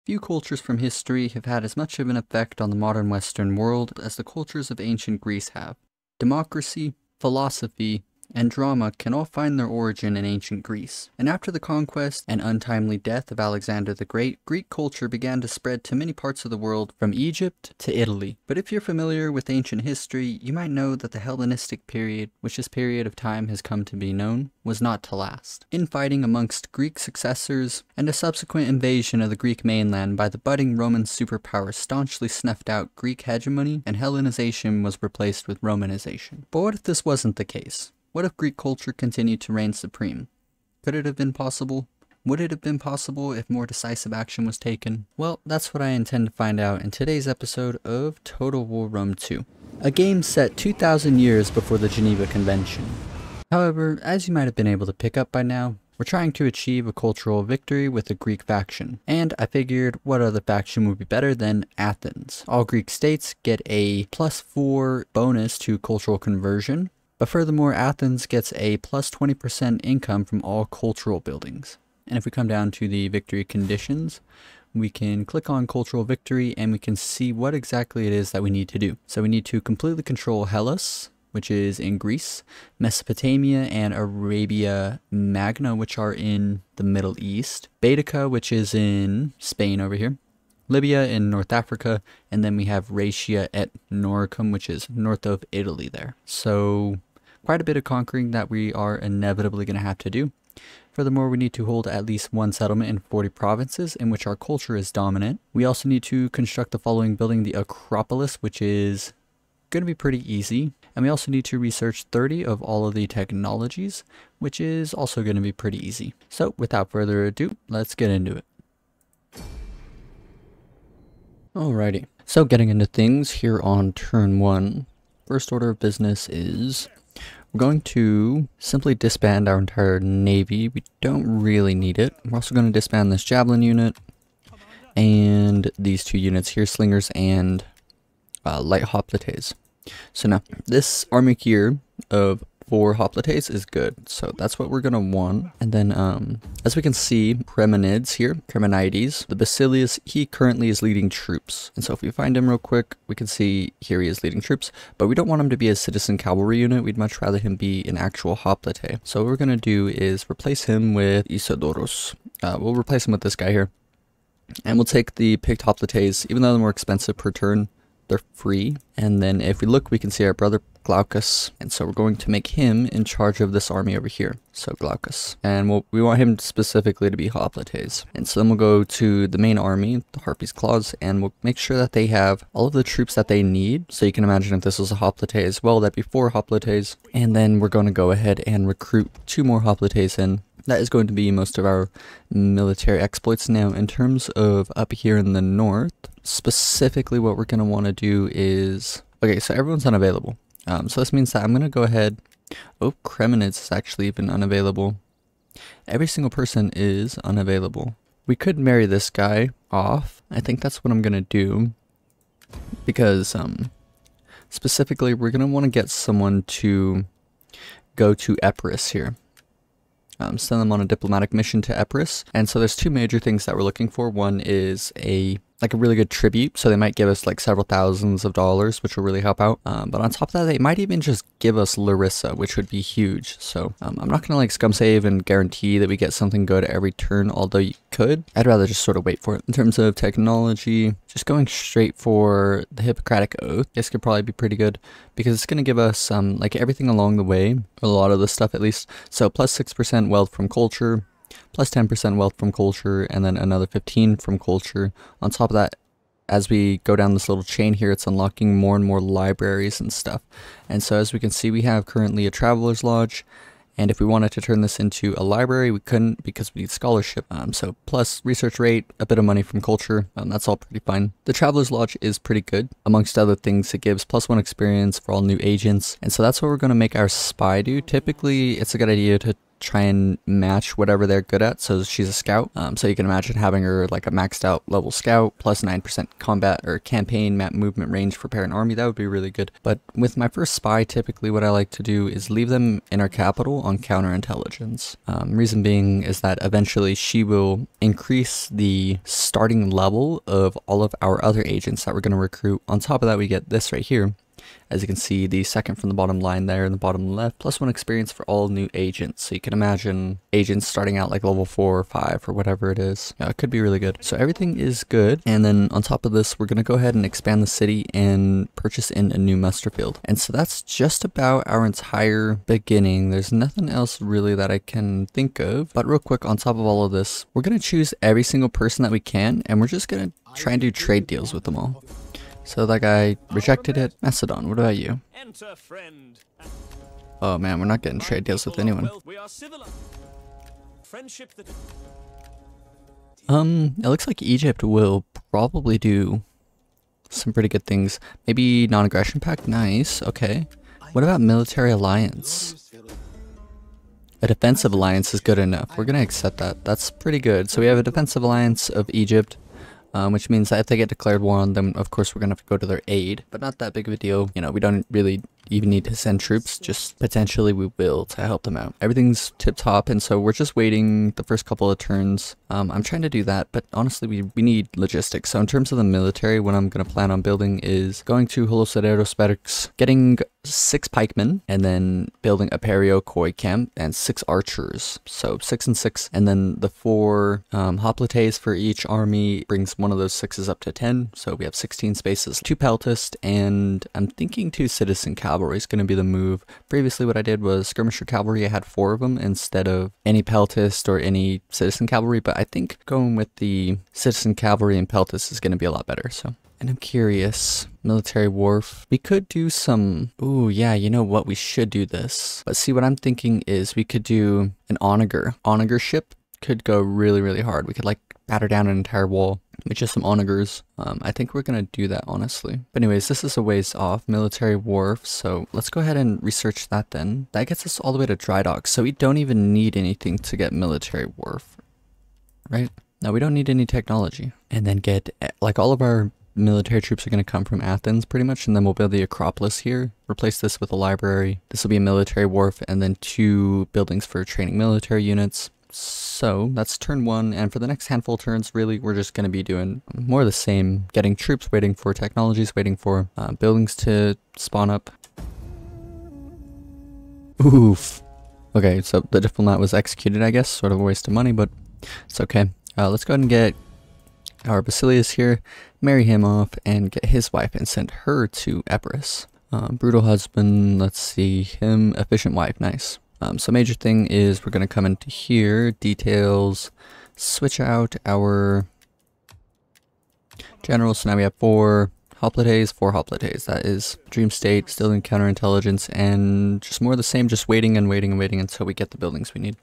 Few cultures from history have had as much of an effect on the modern Western world as the cultures of ancient Greece have. Democracy, philosophy, and drama can all find their origin in ancient Greece. And after the conquest and untimely death of Alexander the Great, Greek culture began to spread to many parts of the world, from Egypt to Italy. But if you're familiar with ancient history, you might know that the Hellenistic period, which this period of time has come to be known, was not to last. Infighting amongst Greek successors and a subsequent invasion of the Greek mainland by the budding Roman superpower staunchly snuffed out Greek hegemony, and Hellenization was replaced with Romanization. But what if this wasn't the case? What if Greek culture continued to reign supreme? Could it have been possible? Would it have been possible if more decisive action was taken? Well, that's what I intend to find out in today's episode of Total War Rome 2, a game set 2,000 years before the Geneva Convention. However, as you might have been able to pick up by now, we're trying to achieve a cultural victory with a Greek faction, and I figured what other faction would be better than Athens. All Greek states get a +4 bonus to cultural conversion, but furthermore, Athens gets a plus 20% income from all cultural buildings. And if we come down to the victory conditions, we can click on cultural victory and we can see what exactly it is that we need to do. So we need to completely control Hellas, which is in Greece, Mesopotamia and Arabia Magna, which are in the Middle East, Baetica, which is in Spain over here, Libya in North Africa, and then we have Raetia et Noricum, which is north of Italy there. So quite a bit of conquering that we are inevitably going to have to do. Furthermore, we need to hold at least one settlement in 40 provinces in which our culture is dominant. We also need to construct the following building, the Acropolis, which is going to be pretty easy. And we also need to research 30 of all of the technologies, which is also going to be pretty easy. So without further ado, let's get into it. Alrighty, so getting into things here on turn 1, first order of business is we're going to simply disband our entire navy. We don't really need it. We're also going to disband this javelin unit and these 2 units here, slingers and light hoplites. So now this army here of 4 hoplites is good, so that's what we're gonna want. And then as we can see, Cremonides, the Basilius, he currently is leading troops, and so if we find him real quick, we can see here he is leading troops, but we don't want him to be a citizen cavalry unit. We'd much rather him be an actual hoplite. So what we're gonna do is replace him with Isidoros. We'll replace him with this guy here, and we'll take the picked hoplites. Even though they're more expensive per turn, they're free. And then if we look, we can see our brother Glaucus, and so we're going to make him in charge of this army over here. So Glaucus, and we want him specifically to be hoplites. And so then we'll go to the main army, the Harpies Claws, and we'll make sure that they have all of the troops that they need. So you can imagine if this was a hoplite as well, that'd be 4 hoplites. And then we're going to go ahead and recruit 2 more hoplites in. That is going to be most of our military exploits. Now, in terms of up here in the north, specifically what we're going to want to do is, okay, so everyone's unavailable. So this means that I'm going to go ahead, oh, Cremonides is actually even unavailable. Every single person is unavailable. We could marry this guy off. I think that's what I'm going to do, because specifically we're going to want to get someone to go to Epirus here. Send them on a diplomatic mission to Epirus. And so there's 2 major things that we're looking for. One is a really good tribute, so they might give us like several thousands of dollars, which will really help out. But on top of that, they might even just give us Larissa, which would be huge. So I'm not gonna like scum save and guarantee that we get something good every turn, although you could. I'd rather just sort of wait for it. In terms of technology, just going straight for the Hippocratic Oath, this could probably be pretty good, because it's gonna give us like everything along the way, a lot of the stuff at least. So plus 6% wealth from culture, plus 10% wealth from culture, and then another 15 from culture. On top of that, as we go down this little chain here, it's unlocking more and more libraries and stuff. And so as we can see, we have currently a Traveler's Lodge, and if we wanted to turn this into a library, we couldn't because we need scholarship. So plus research rate, a bit of money from culture, that's all pretty fine. The Traveler's Lodge is pretty good. Amongst other things, it gives +1 experience for all new agents, and so that's what we're going to make our spy do. Typically, it's a good idea to try and match whatever they're good at. So she's a scout. So you can imagine having her like a maxed out level scout plus 9% combat or campaign map movement range for parent army. That would be really good. But with my first spy, typically what I like to do is leave them in our capital on counterintelligence. Reason being is that eventually she will increase the starting level of all of our other agents that we're going to recruit. On top of that, we get this right here. As you can see, the second from the bottom line there in the bottom left, plus 1 experience for all new agents. So you can imagine agents starting out like level 4 or 5 or whatever it is. Yeah, it could be really good. So everything is good. And then on top of this, we're going to go ahead and expand the city and purchase in a new muster field. And so that's just about our entire beginning. There's nothing else really that I can think of. But real quick, on top of all of this, we're going to choose every single person that we can, and we're just going to try and do trade deals with them all. So that guy rejected it. Macedon, what about you? Oh man, we're not getting trade deals with anyone. It looks like Egypt will probably do some pretty good things. Maybe non-aggression pact? Nice, okay. What about military alliance? A defensive alliance is good enough. We're gonna accept that. That's pretty good. So we have a defensive alliance of Egypt. Which means that if they get declared war on them, of course we're going to have to go to their aid, but not that big of a deal. You know, we don't really even need to send troops, just potentially we will to help them out. Everything's tip top, and so we're just waiting the first couple of turns. I'm trying to do that, but honestly we need logistics. So in terms of the military, what I'm going to plan on building is going to Holocereros Berks, getting 6 pikemen, and then building a Perio Koi camp and 6 archers. So 6 and 6, and then the 4 hoplites for each army brings one of those 6s up to 10. So we have 16 spaces, 2 peltist, and I'm thinking 2 citizen cavalry is going to be the move. Previously what I did was skirmisher cavalry. I had 4 of them instead of any peltist or any citizen cavalry, but I think going with the citizen cavalry and peltist is going to be a lot better. So, and I'm curious, military wharf, we could do some, ooh yeah, you know what, we should do this. But see, what I'm thinking is we could do an onager ship. Could go really hard. We could like batter down an entire wall with just some onagers. I think we're gonna do that, honestly. But anyways, this is a ways off. Military wharf, so let's go ahead and research that then. That gets us all the way to dry dock, so we don't even need anything to get military wharf, right? No, we don't need any technology. And then get, like, all of our military troops are going to come from Athens pretty much, and then we'll build the Acropolis here, replace this with a library. This will be a military wharf, and then 2 buildings for training military units. So that's turn 1, and for the next handful of turns, really, we're just going to be doing more of the same, getting troops, waiting for technologies, waiting for buildings to spawn up. Oof. Okay, so the diplomat was executed, I guess, sort of a waste of money, but it's okay. Let's go ahead and get our Basilius here, marry him off, and get his wife and send her to Epirus. Brutal husband, let's see, him, efficient wife, nice. So major thing is we're going to come into here, details, switch out our generals. So now we have 4 hoplites, 4 hoplites. That is dream state, still in counterintelligence, and just more of the same, just waiting and waiting and waiting until we get the buildings we need.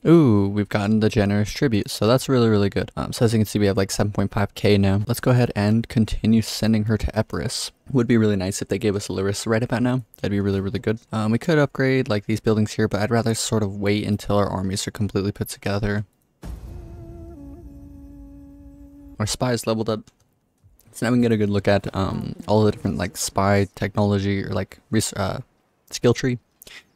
Ooh, we've gotten the generous tribute, so that's really good. So as you can see, we have like 7.5k now. Let's go ahead and continue sending her to Epirus. Would be really nice if they gave us Larissa right about now. That'd be really good. We could upgrade like these buildings here, but I'd rather sort of wait until our armies are completely put together. Our spies leveled up. So now we can get a good look at all the different like spy technology or like skill tree.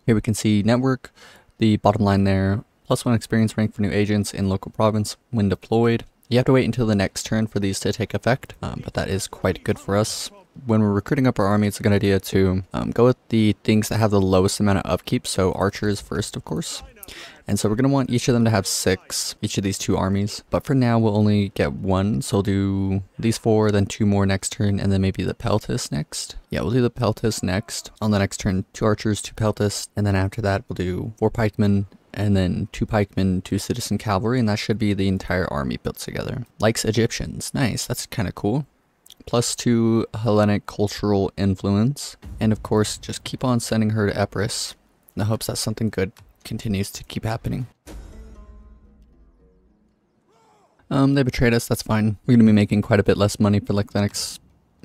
Here we can see network, the bottom line there. +1 experience rank for new agents in local province when deployed. You have to wait until the next turn for these to take effect, but that is quite good for us. When we're recruiting up our army, it's a good idea to go with the things that have the lowest amount of upkeep, so archers first, of course. And so we're going to want each of them to have 6, each of these 2 armies. But for now, we'll only get 1, so we'll do these 4, then 2 more next turn, and then maybe the Peltis next. Yeah, we'll do the Peltis next. On the next turn, 2 archers, 2 Peltis, and then after that, we'll do 4 pikemen, and then 2 pikemen, 2 citizen cavalry, and that should be the entire army built together. Likes Egyptians. Nice, that's kind of cool. +2 Hellenic cultural influence. And of course, just keep on sending her to Epirus in the hopes that something good continues to keep happening. They betrayed us, that's fine. We're going to be making quite a bit less money for like the next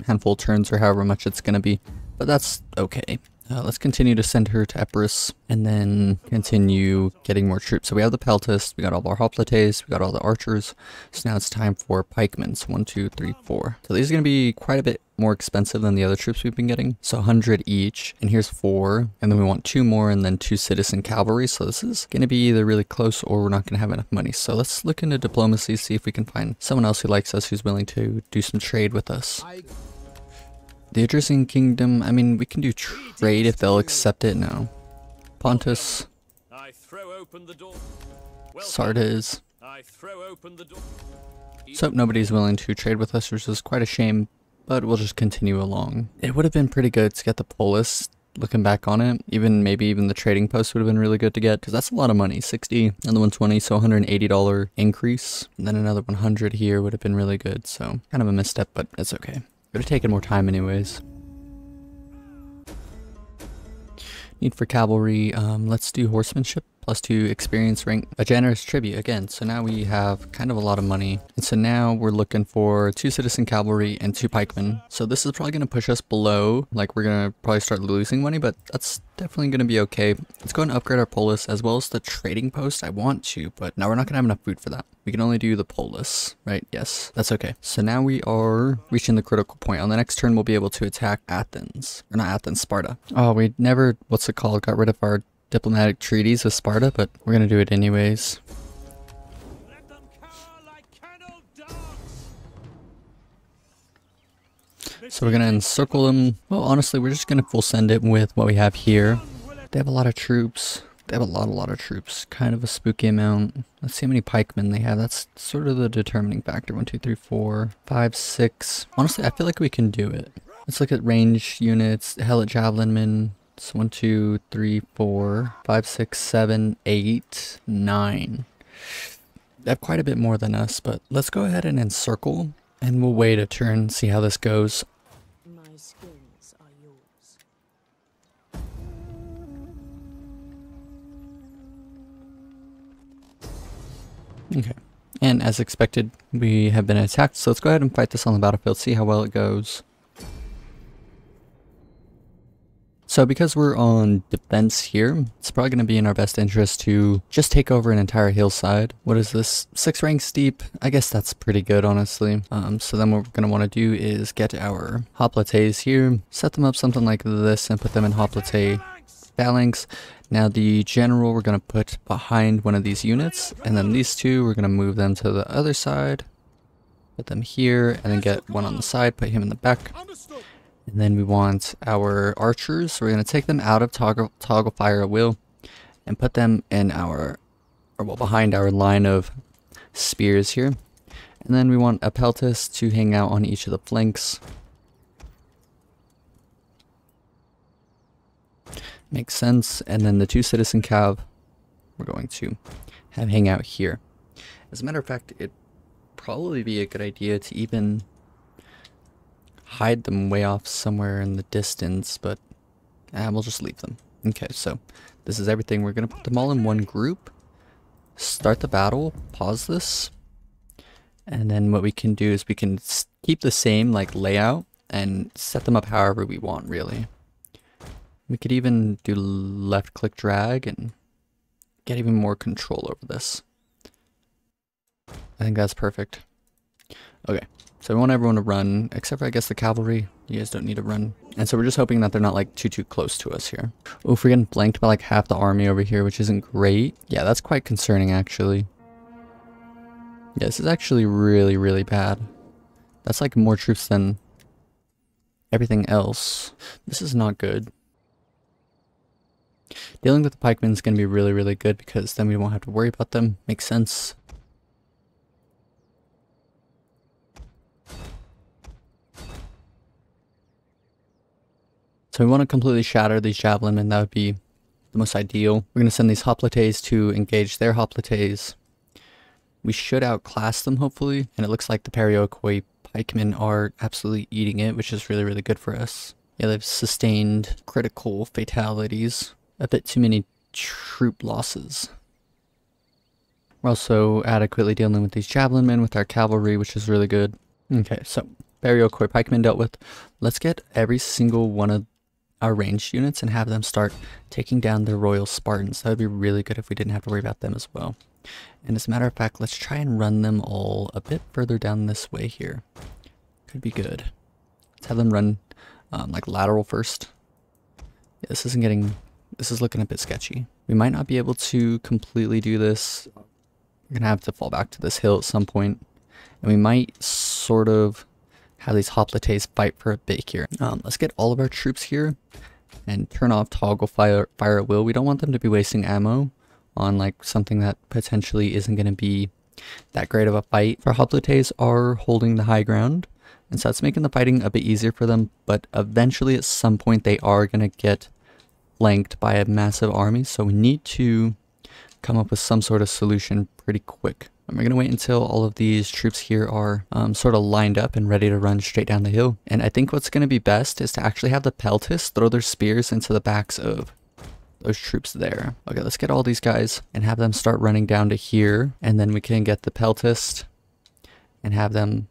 handful of turns or however much it's going to be. But but that's okay. Let's continue to send her to Epirus and then continue getting more troops. So we have the Peltasts, we got all our hoplites, we got all the archers. So now it's time for pikemen. So 1, 2, 3, 4. So these are going to be quite a bit more expensive than the other troops we've been getting. So 100 each, and here's 4. And then we want 2 more and then 2 citizen cavalry. So this is going to be either really close or we're not going to have enough money. So let's look into diplomacy, see if we can find someone else who likes us, who's willing to do some trade with us. The Etruscan Kingdom, I mean, we can do trade if they'll accept it now. Pontus. Sardes. So nobody's willing to trade with us, which is quite a shame, but we'll just continue along. It would have been pretty good to get the polis, looking back on it. Maybe even the trading post would have been really good to get, because that's a lot of money. 60 and the 120, so $180 increase. And then another 100 here would have been really good, so kind of a misstep, but it's okay. Would have taken more time anyways. Need for cavalry, let's do horsemanship, +2 experience rank, a generous tribute again. So now we have kind of a lot of money. And so now we're looking for 2 citizen cavalry and 2 pikemen. So this is probably going to push us below, like we're going to probably start losing money, but that's definitely going to be okay. Let's go and upgrade our polis as well as the trading post. I want to, but now we're not going to have enough food for that. We can only do the polis, right? Yes, that's okay. So now we are reaching the critical point. On the next turn, we'll be able to attack Athens. Or not Athens, Sparta. Oh, we never, what's it called? Got rid of our diplomatic treaties with Sparta, but we're going to do it anyways. So we're going to encircle them. Well, honestly, we're just going to full send it with what we have here. They have a lot of troops. They have a lot of troops. Kind of a spooky amount. Let's see how many pikemen they have. That's sort of the determining factor. 1, 2, 3, 4, 5, 6. Honestly, I feel like we can do it. Let's look at range units. Helot javelinmen. So 1, 2, 3, 4, 5, 6, 7, 8, 9. They have quite a bit more than us, but let's go ahead and encircle. And we'll wait a turn, see how this goes. My skills are yours. Okay. And as expected, we have been attacked. So let's go ahead and fight this on the battlefield, see how well it goes. So because we're on defense here, it's probably going to be in our best interest to just take over an entire hillside. What is this? 6 ranks deep? I guess that's pretty good, honestly. So then what we're going to want to do is get our hoplites here, set them up something like this, and put them in hoplite phalanx. Now the general we're going to put behind one of these units, and then these 2, we're going to move them to the other side, put them here, and then get one on the side, put him in the back. And then we want our archers, so we're going to take them out of toggle fire at will and put them in our, or well, behind our line of spears here. And then we want a peltast to hang out on each of the flanks. Makes sense. And then the 2 citizen cav we're going to have hang out here. As a matter of fact, it'd probably be a good idea to even hide them way off somewhere in the distance, but we'll just leave them. Okay, so this is everything. We're going to put them all in one group, start the battle, pause this, and then what we can do is we can keep the same like layout and set them up however we want, really. We could even do left click drag and get even more control over this. I think that's perfect. Okay. So we want everyone to run, except for I guess the cavalry. You guys don't need to run. And so we're just hoping that they're not like too close to us here. Oh, we're getting blanked by like half the army over here, which isn't great. Yeah, that's quite concerning actually. Yeah, this is actually really bad. That's like more troops than everything else. This is not good. Dealing with the pikemen is going to be really good because then we won't have to worry about them. Makes sense. So we want to completely shatter these javelinmen. That would be the most ideal. We're going to send these hoplites to engage their hoplites. We should outclass them, hopefully. And it looks like the Periokoi pikemen are absolutely eating it, which is really good for us. Yeah, they've sustained critical fatalities. A bit too many troop losses. We're also adequately dealing with these javelinmen with our cavalry, which is really good. Okay, so Periokoi pikemen dealt with. Let's get every single one of our ranged units and have them start taking down the Royal Spartans. That would be really good if we didn't have to worry about them as well. And as a matter of fact, let's try and run them all a bit further down this way here. Could be good. Let's have them run like lateral first. Yeah, this is looking a bit sketchy. We might not be able to completely do this. We're gonna have to fall back to this hill at some point, and we might sort of have these hoplites fight for a bit here. Let's get all of our troops here and turn off toggle fire at will. We don't want them to be wasting ammo on like something that potentially isn't going to be that great of a fight. Our hoplites are holding the high ground, and so that's making the fighting a bit easier for them, but eventually at some point they are going to get flanked by a massive army, so we need to come up with some sort of solution pretty quick. And we're going to wait until all of these troops here are sort of lined up and ready to run straight down the hill. And I think what's going to be best is to actually have the peltists throw their spears into the backs of those troops there. Okay, let's get all these guys and have them start running down to here. And then we can get the peltist and have them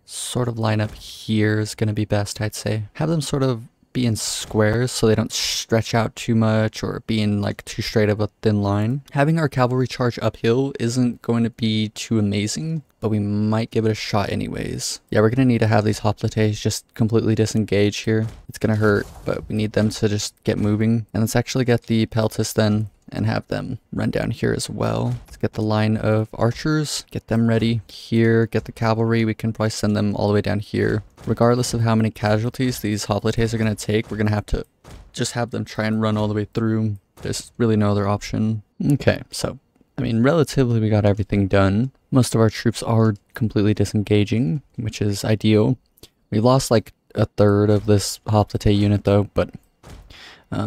sort of line up here is going to be best, I'd say. Have them sort of be in squares so they don't stretch out too much or be in like too straight of a thin line. Having our cavalry charge uphill isn't going to be too amazing, but we might give it a shot anyways. Yeah, we're going to need to have these hoplites just completely disengage here. It's going to hurt, but we need them to just get moving. And let's actually get the peltists then and have them run down here as well. Let's get the line of archers, get them ready here, get the cavalry. We can probably send them all the way down here. Regardless of how many casualties these hoplites are going to take, we're going to have to just have them try and run all the way through. There's really no other option. Okay, so, I mean, relatively we got everything done. Most of our troops are completely disengaging, which is ideal. We lost like a third of this hoplite unit though, but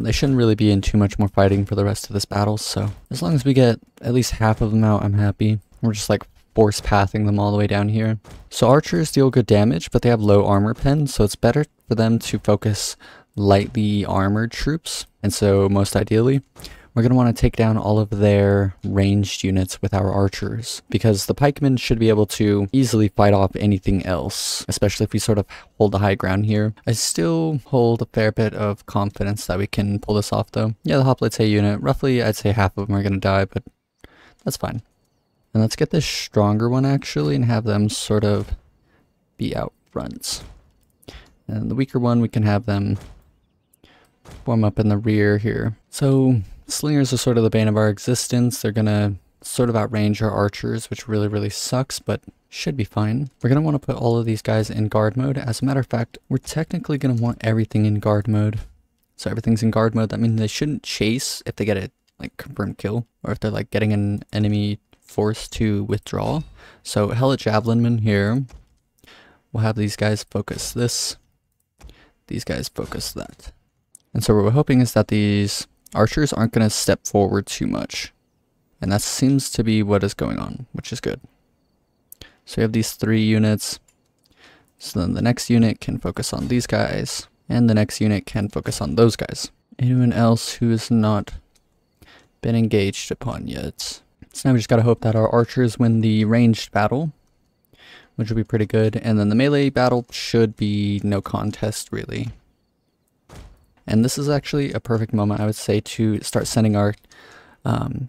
they shouldn't really be in too much more fighting for the rest of this battle, so as long as we get at least half of them out, I'm happy. We're just like force pathing them all the way down here. So archers deal good damage, but they have low armor pen, so it's better for them to focus lightly armored troops. And so most ideally, we're going to want to take down all of their ranged units with our archers, because the pikemen should be able to easily fight off anything else, especially if we sort of hold the high ground here. I still hold a fair bit of confidence that we can pull this off though. Yeah, the hoplite unit, roughly I'd say half of them are going to die, but that's fine. And let's get this stronger one actually and have them sort of be out front. And the weaker one, we can have them form up in the rear here. So slingers are sort of the bane of our existence. They're gonna sort of outrange our archers, which really sucks, but should be fine. We're gonna want to put all of these guys in guard mode. As a matter of fact, we're technically gonna want everything in guard mode. So everything's in guard mode. That means they shouldn't chase if they get a like confirmed kill, or if they're like getting an enemy force to withdraw. So Helot Javelinmen here. We'll have these guys focus this. These guys focus that. And so what we're hoping is that these archers aren't going to step forward too much. And that seems to be what is going on, which is good. So we have these 3 units. So then the next unit can focus on these guys. And the next unit can focus on those guys. Anyone else who has not been engaged upon yet. So now we just got to hope that our archers win the ranged battle, which will be pretty good. And then the melee battle should be no contest, really. And this is actually a perfect moment, I would say, to start sending our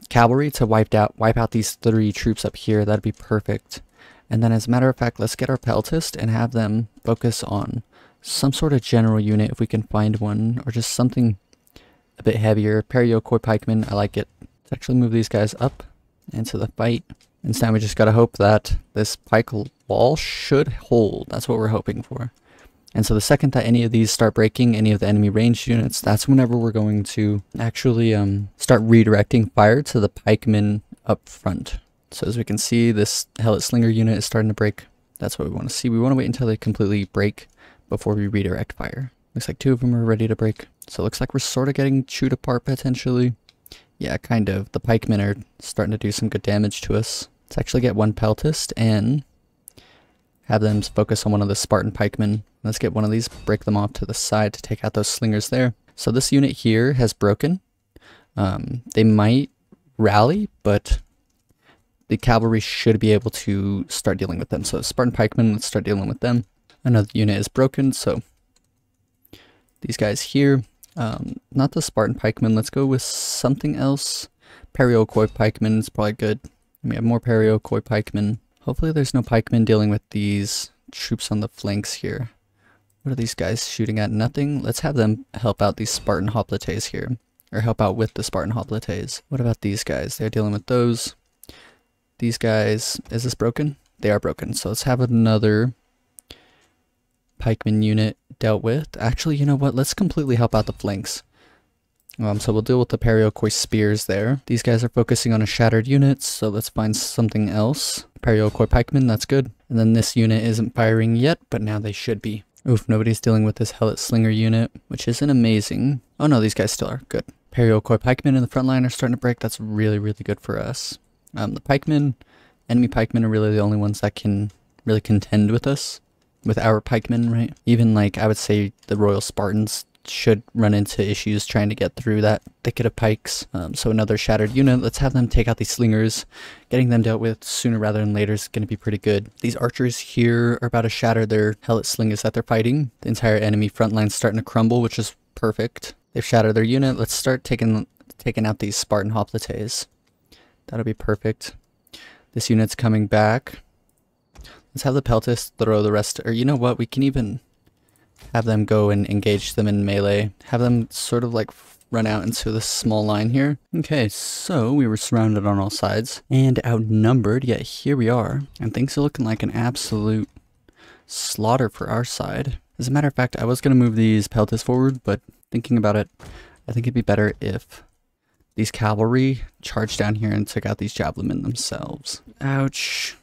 cavalry to wipe out these 3 troops up here. That'd be perfect. And then as a matter of fact, let's get our peltist and have them focus on some sort of general unit if we can find one, or just something a bit heavier. Periokoi pikemen, I like it. Let's actually move these guys up into the fight. And so now we just gotta hope that this pike wall should hold. That's what we're hoping for. And so the second that any of these start breaking, any of the enemy ranged units, that's whenever we're going to actually start redirecting fire to the pikemen up front. So as we can see, this Helot Slinger unit is starting to break. That's what we want to see. We want to wait until they completely break before we redirect fire. Looks like 2 of them are ready to break. So it looks like we're sort of getting chewed apart potentially. Yeah, kind of. The pikemen are starting to do some good damage to us. Let's actually get one peltist and have them focus on one of the Spartan pikemen. Let's get one of these, break them off to the side to take out those slingers there. So this unit here has broken. They might rally, but the cavalry should be able to start dealing with them. So Spartan pikemen, let's start dealing with them. Another unit is broken, so these guys here. Not the Spartan pikemen. Let's go with something else. Periokoi pikemen is probably good. We have more Periokoi pikemen. Hopefully there's no pikemen dealing with these troops on the flanks here. What are these guys shooting at? Nothing. Let's have them help out these Spartan hoplites here. Or help out with the Spartan hoplites. What about these guys? They're dealing with those. These guys, is this broken? They are broken. So let's have another pikeman unit dealt with. Actually, you know what? Let's completely help out the flanks. So we'll deal with the Periokoi spears there. These guys are focusing on a shattered unit, so let's find something else. Periokoi pikemen, that's good. And then this unit isn't firing yet, but now they should be. Oof, nobody's dealing with this Helot Slinger unit, which isn't amazing. Oh no, these guys still are. Good. Periokoi pikemen in the front line are starting to break. That's really, really good for us. The pikemen, enemy pikemen are really the only ones that can really contend with us. With our pikemen, right? Even like, I would say the Royal Spartans should run into issues trying to get through that thicket of pikes. So another shattered unit. Let's have them take out these slingers. Getting them dealt with sooner rather than later is going to be pretty good. These archers here are about to shatter their Helot slingers that they're fighting. The entire enemy front line's starting to crumble, which is perfect. They've shattered their unit. Let's start taking out these Spartan hoplites. That'll be perfect. This unit's coming back. Let's have the Peltis throw the rest, or you know what, we can even have them go and engage them in melee. Have them sort of like run out into this small line here. Okay, so we were surrounded on all sides and outnumbered, yet here we are. And things are looking like an absolute slaughter for our side. As a matter of fact, I was going to move these Peltis forward, but thinking about it, I think it'd be better if these cavalry charged down here and took out these javelinmen themselves. Ouch.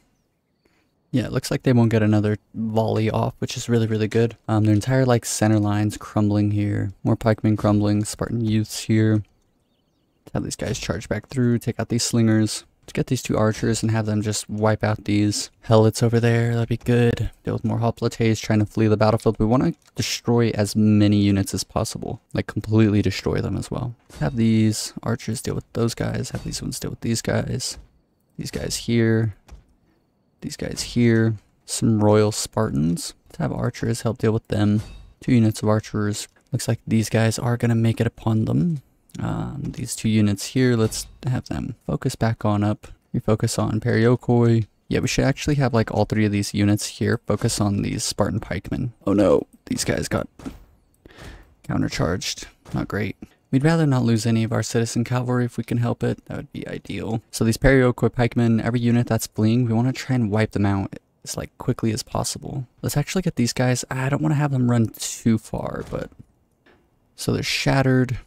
Yeah, it looks like they won't get another volley off, which is really, really good. Their entire, like, center line's crumbling here. More pikemen crumbling, Spartan youths here. Let's have these guys charge back through, take out these slingers. Let's get these two archers and have them just wipe out these helots over there. That'd be good. Deal with more hoplites trying to flee the battlefield. We want to destroy as many units as possible. Like, completely destroy them as well. Have these archers deal with those guys. Have these ones deal with these guys. These guys here. These guys here, some Royal Spartans. Let's have archers help deal with them. 2 units of archers. Looks like these guys are going to make it upon them. These 2 units here, let's have them focus back on up. We focus on Periokoi. Yeah, we should actually have like all 3 of these units here focus on these Spartan pikemen. Oh no, these guys got countercharged. Not great. We'd rather not lose any of our citizen cavalry if we can help it. That would be ideal. So these Periokoi pikemen, every unit that's fleeing, we want to try and wipe them out as like quickly as possible. Let's actually get these guys. I don't want to have them run too far, but so they're shattered.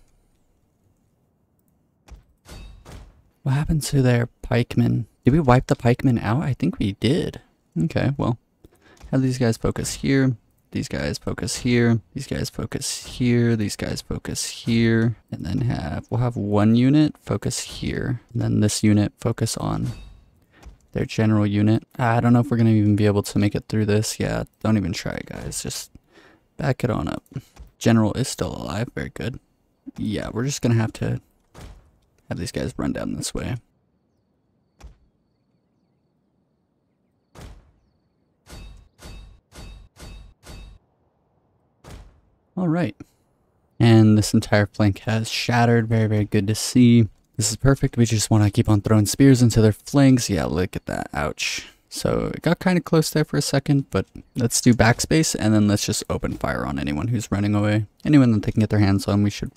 What happened to their pikemen? Did we wipe the pikemen out? I think we did. Okay, well, have these guys focus here. These guys focus here, these guys focus here, these guys focus here, and then we'll have 1 unit focus here, and then this unit focus on their general unit. I don't know if we're going to even be able to make it through this. Yeah, don't even try, guys. Just back it on up. General is still alive. Very good. Yeah, we're just going to have these guys run down this way. Alright, and this entire flank has shattered. Very, very good to see. This is perfect. We just want to keep on throwing spears into their flanks. Yeah, look at that. Ouch. So it got kind of close there for a second, but let's do backspace and then let's just open fire on anyone who's running away. Anyone that they can get their hands on, we should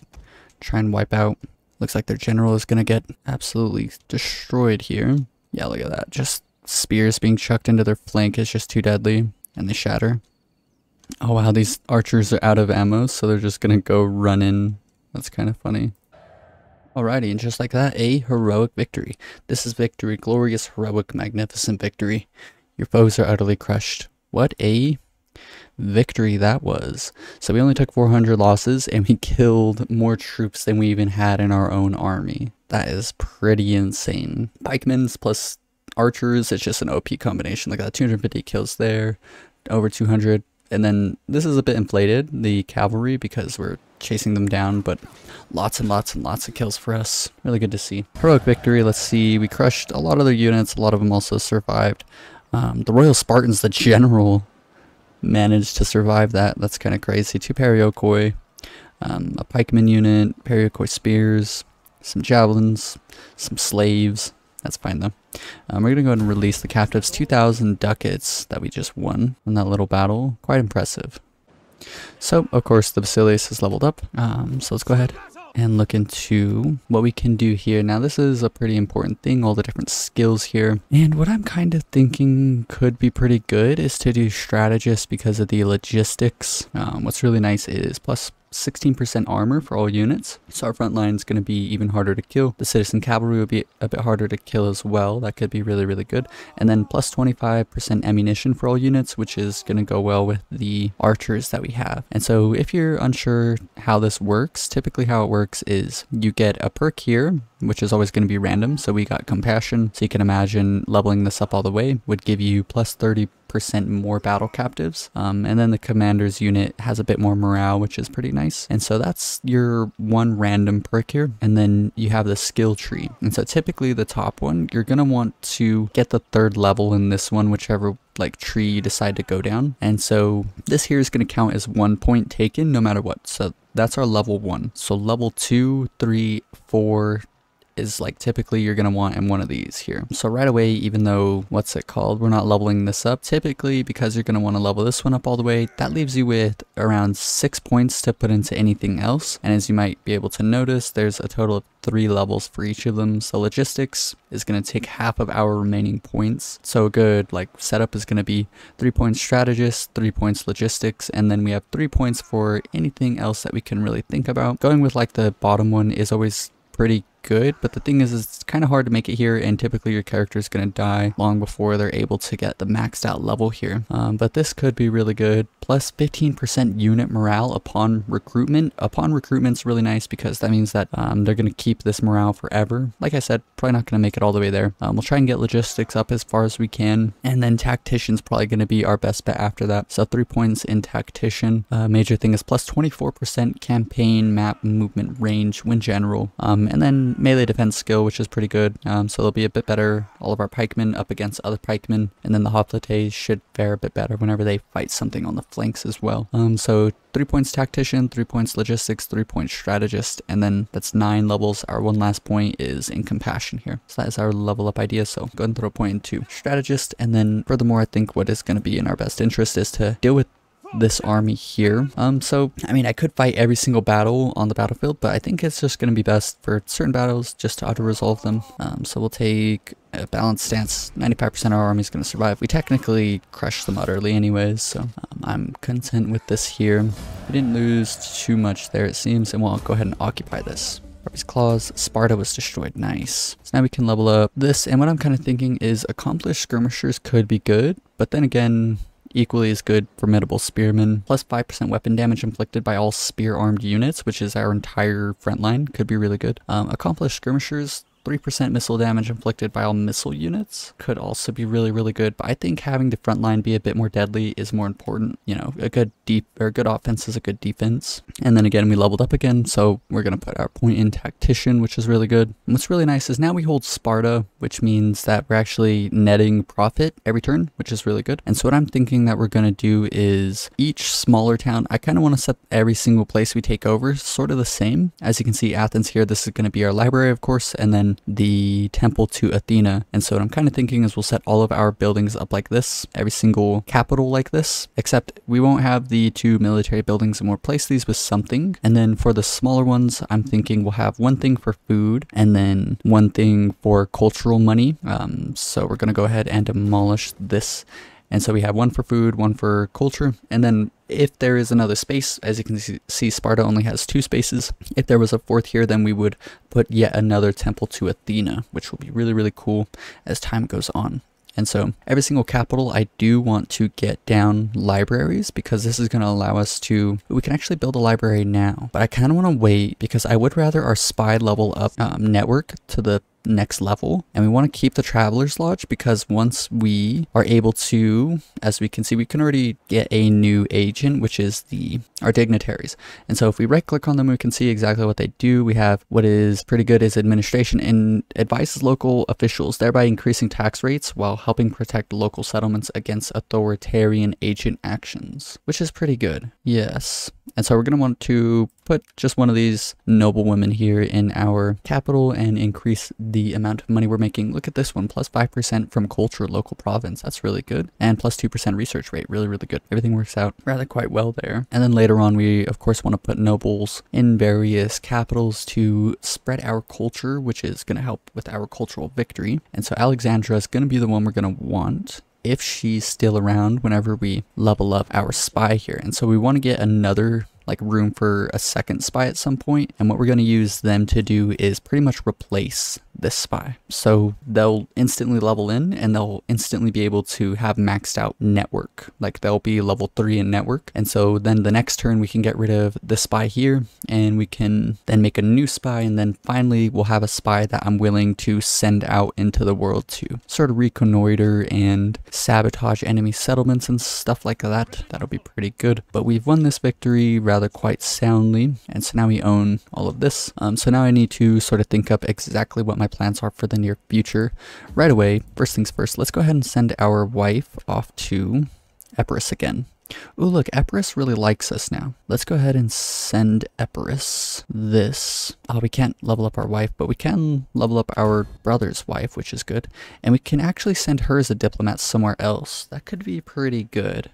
try and wipe out. Looks like their general is going to get absolutely destroyed here. Yeah, look at that. Just spears being chucked into their flank is just too deadly, and they shatter. Oh wow, these archers are out of ammo, so they're just gonna go run in. That's kind of funny. Alrighty, and just like that, a heroic victory. This is victory, glorious, heroic, magnificent victory. Your foes are utterly crushed. What a victory that was. So we only took 400 losses, and we killed more troops than we even had in our own army. That is pretty insane. Pikemans plus archers, it's just an OP combination. Like that, 250 kills there, over 200. And then this is a bit inflated, the cavalry, because we're chasing them down, but lots and lots and lots of kills for us. Really good to see. Heroic victory, let's see. We crushed a lot of their units. A lot of them also survived. The Royal Spartans, the general, managed to survive that. That's kind of crazy. 2 Periokoi. a pikeman unit, pericoy spears, some javelins, some slaves. That's fine though. We're going to go ahead and release the captives. 2,000 ducats that we just won in that little battle. Quite impressive. So, of course, the Basilius is leveled up. So let's go ahead and look into what we can do here. Now, this is a pretty important thing, all the different skills here. And what I'm kind of thinking could be pretty good is to do strategist because of the logistics. What's really nice is plus 16% armor for all units, so our front line is going to be even harder to kill. The citizen cavalry will be a bit harder to kill as well. That could be really, really good. And then plus 25% ammunition for all units, which is going to go well with the archers that we have. And so if you're unsure how this works, typically how it works is you get a perk here, which is always going to be random. So we got compassion, so you can imagine leveling this up all the way would give you plus 30% more battle captives, and then the commander's unit has a bit more morale, which is pretty nice. And so that's your one random perk here, and then you have the skill tree. And so typically the top one, you're gonna want to get the 3rd level in this one, whichever like tree you decide to go down. And so this here is going to count as 1 point taken no matter what. So that's our level 1. So level 2, 3, 4 is like typically you're going to want in one of these here. So right away, even though what's it called, we're not leveling this up, typically because you're going to want to level this one up all the way, that leaves you with around 6 points to put into anything else. And as you might be able to notice, there's a total of 3 levels for each of them. So logistics is going to take half of our remaining points. So a good like setup is going to be 3 points strategist, 3 points logistics, and then we have 3 points for anything else that we can really think about. Going with like the bottom one is always pretty good, but the thing is it's kind of hard to make it here, and typically your character is going to die long before they're able to get the maxed out level here. But this could be really good. Plus 15% unit morale upon recruitment. Upon recruitment's really nice because that means that they're going to keep this morale forever. Like I said, probably not going to make it all the way there. We'll try and get logistics up as far as we can, and then tactician's probably going to be our best bet after that. So 3 points in tactician. Major thing is plus 24% campaign map movement range when general, and then melee defense skill, which is pretty good. So they'll be a bit better, all of our pikemen up against other pikemen, and then the hoplites should fare a bit better whenever they fight something on the flanks as well. So 3 points tactician, 3 points logistics, 3 points strategist, and then that's 9 levels. Our one last point is in compassion here. So that is our level up idea. So go ahead and throw a point into strategist, and then furthermore, I think what is going to be in our best interest is to deal with this army here. So I mean, I could fight every single battle on the battlefield, but I think it's just going to be best for certain battles just to auto resolve them. So we'll take a balanced stance. 95% of our army is going to survive. We technically crushed them utterly anyways, so I'm content with this here. We didn't lose too much there, it seems, and we'll go ahead and occupy this. Harpy's Claws, Sparta was destroyed. Nice. So now we can level up this, and what I'm kind of thinking is accomplished skirmishers could be good, but then again, equally as good formidable spearmen. Plus 5% weapon damage inflicted by all spear armed units, which is our entire front line, could be really good. Accomplished skirmishers, 3% missile damage inflicted by all missile units could also be really, really good. But I think having the front line be a bit more deadly is more important. You know, a good good offense is a good defense. And then again, we leveled up again, so we're gonna put our point in tactician, which is really good. And what's really nice is now we hold Sparta, which means that we're actually netting profit every turn, which is really good. And so what I'm thinking that we're gonna do is each smaller town, I kind of want to set every single place we take over sort of the same. As you can see, Athens here, this is going to be our library, of course, and then the temple to Athena. And so what I'm kind of thinking is we'll set all of our buildings up like this, every single capital like this, except we won't have the 2 military buildings, and we'll replace these with something. And then for the smaller ones, I'm thinking we'll have one thing for food and then one thing for cultural money. So we're going to go ahead and demolish this. And so we have one for food, one for culture, and then if there is another space, as you can see, Sparta only has 2 spaces. If there was a 4th here, then we would put yet another temple to Athena, which will be really, really cool as time goes on. And so every single capital, I do want to get down libraries because this is going to allow us to, we can actually build a library now, but I kind of want to wait because I would rather our spy level up network to the next level, and we want to keep the Traveler's Lodge because once we are able to, as we can see, we can already get a new agent, which is our dignitaries. And so if we right click on them, we can see exactly what they do. We have what is pretty good is administration and advises local officials, thereby increasing tax rates while helping protect local settlements against authoritarian agent actions, which is pretty good. Yes. And so we're going to want to put just one of these noblewomen here in our capital and increase the amount of money we're making. Look at this one, plus 5% from culture, local province. That's really good. And plus 2% research rate. Really, really good. Everything works out rather quite well there. And then later on, we of course want to put nobles in various capitals to spread our culture, which is going to help with our cultural victory. And so Alexandra is going to be the one we're going to want if she's still around whenever we level up our spy here. And so we want to get another like room for a second spy at some point, and what we're going to use them to do is pretty much replace this spy. So they'll instantly level in and they'll instantly be able to have maxed out network. Like they'll be level 3 in network, and so then the next turn we can get rid of the spy here and we can then make a new spy, and then finally we'll have a spy that I'm willing to send out into the world to sort of reconnoiter and sabotage enemy settlements and stuff like that. That'll be pretty good. But we've won this victory rather quite soundly, and so now we own all of this. So now I need to sort of think up exactly what my plans are for the near future. Right away, first things first, let's go ahead and send our wife off to Epirus again. Ooh, look, Epirus really likes us now. Let's go ahead and send Epirus this. Oh, we can't level up our wife, but we can level up our brother's wife, which is good. And we can actually send her as a diplomat somewhere else. That could be pretty good.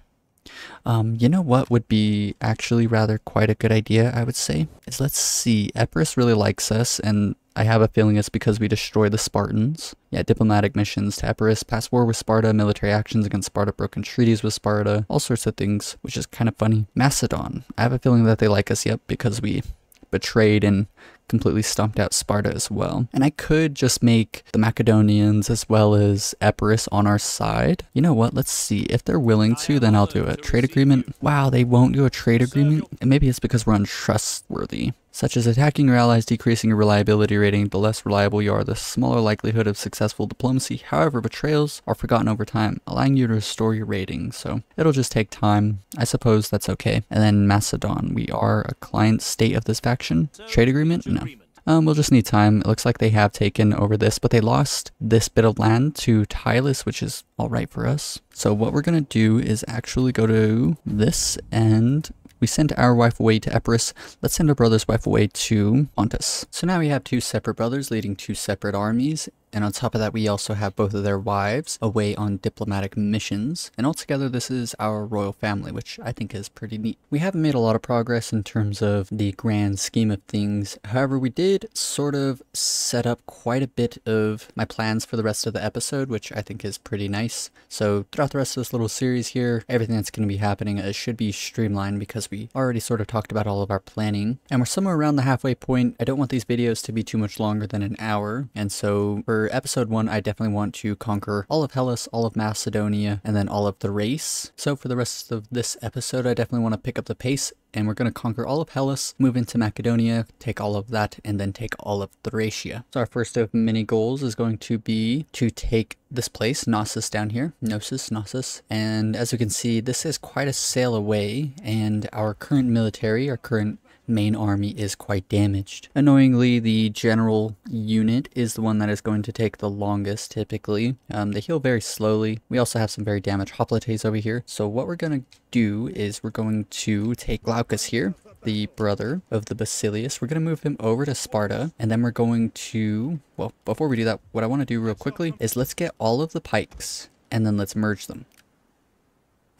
You know what would be actually rather quite a good idea, I would say, is let's see, Epirus really likes us, and I have a feeling it's because we destroy the Spartans. Yeah, diplomatic missions to Epirus, past war with Sparta, military actions against Sparta, broken treaties with Sparta, all sorts of things, which is kind of funny. Macedon, I have a feeling that they like us, yep, because we betrayed and completely stomped out Sparta as well. And I could just make the Macedonians as well as Epirus on our side. You know what? Let's see. If they're willing to, then I'll do a trade agreement. Wow, they won't do a trade agreement? And maybe it's because we're untrustworthy. Such as attacking your allies, decreasing your reliability rating. The less reliable you are, the smaller likelihood of successful diplomacy. However, betrayals are forgotten over time, allowing you to restore your rating. So it'll just take time. I suppose that's okay. And then Macedon. We are a client state of this faction. Trade agreement? No. We'll just need time. It looks like they have taken over this, but they lost this bit of land to Tylus, which is all right for us. So what we're going to do is actually go to this, and we send our wife away to Epirus. Let's send our brother's wife away to Pontus. So now we have two separate brothers leading two separate armies. And on top of that, we also have both of their wives away on diplomatic missions. And altogether, this is our royal family, which I think is pretty neat. We haven't made a lot of progress in terms of the grand scheme of things. However, we did sort of set up quite a bit of my plans for the rest of the episode, which I think is pretty nice. So throughout the rest of this little series here, everything that's going to be happening should be streamlined because we already sort of talked about all of our planning. And we're somewhere around the halfway point. I don't want these videos to be too much longer than an hour. And so for episode 1, I definitely want to conquer all of Hellas, all of Macedonia, and then all of Thrace. So for the rest of this episode, I definitely want to pick up the pace, and we're going to conquer all of Hellas, move into Macedonia, take all of that, and then take all of Thracia. So our first of many goals is going to be to take this place, Knossos down here, Knossos, and as you can see, this is quite a sail away, and our current military, our current main army is quite damaged. Annoyingly, the general unit is the one that is going to take the longest typically. They heal very slowly. We also have some very damaged hoplites over here. So what we're going to do is we're going to take Glaucus here, the brother of the Basilius. We're going to move him over to Sparta, and then we're going to, well, before we do that, what I want to do real quickly is let's get all of the pikes and then let's merge them.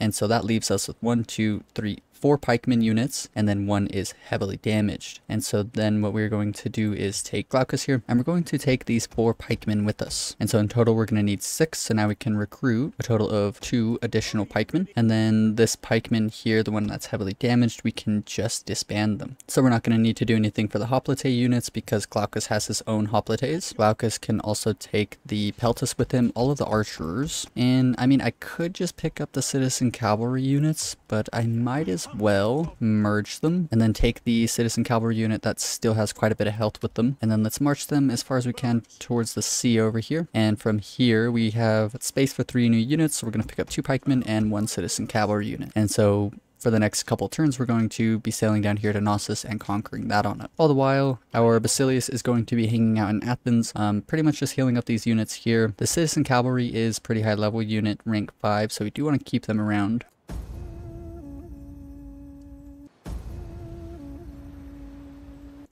And so that leaves us with 1, 2, 3, 4 pikeman units, and then 1 is heavily damaged. And so then what we're going to do is take Glaucus here, and we're going to take these 4 pikemen with us. And so in total, we're going to need 6, so now we can recruit a total of 2 additional pikemen. And then this pikeman here, the one that's heavily damaged, we can just disband them. So we're not going to need to do anything for the hoplite units because Glaucus has his own hoplites. Glaucus can also take the peltas with him, all of the archers. And I mean, I could just pick up the citizen cavalry units, but I might as well merge them and then take the citizen cavalry unit that still has quite a bit of health with them, and then let's march them as far as we can towards the sea over here. And from here we have space for 3 new units, so we're going to pick up 2 pikemen and 1 citizen cavalry unit. And so for the next couple turns, we're going to be sailing down here to Knossos and conquering that on up. All the while, our Basilius is going to be hanging out in Athens, pretty much just healing up these units here. The citizen cavalry is pretty high level unit, rank 5, so we do want to keep them around.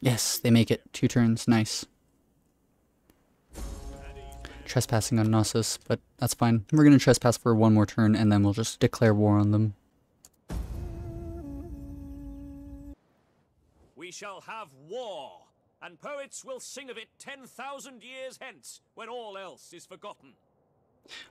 Yes, they make it. 2 turns. Nice. Trespassing on Knossos, but that's fine. We're going to trespass for 1 more turn, and then we'll just declare war on them. We shall have war, and poets will sing of it 10,000 years hence, when all else is forgotten.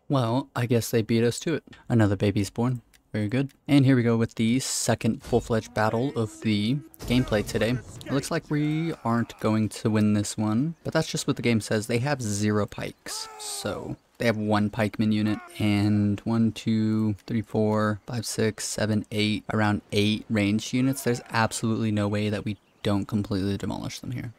Well, I guess they beat us to it. Another baby's born. Very good. And here we go with the second full-fledged battle of the gameplay today. It looks like we aren't going to win this one, but that's just what the game says. They have 0 pikes, so they have 1 pikeman unit and 1, 2, 3, 4, 5, 6, 7, 8, around 8 ranged units. There's absolutely no way that we don't completely demolish them here.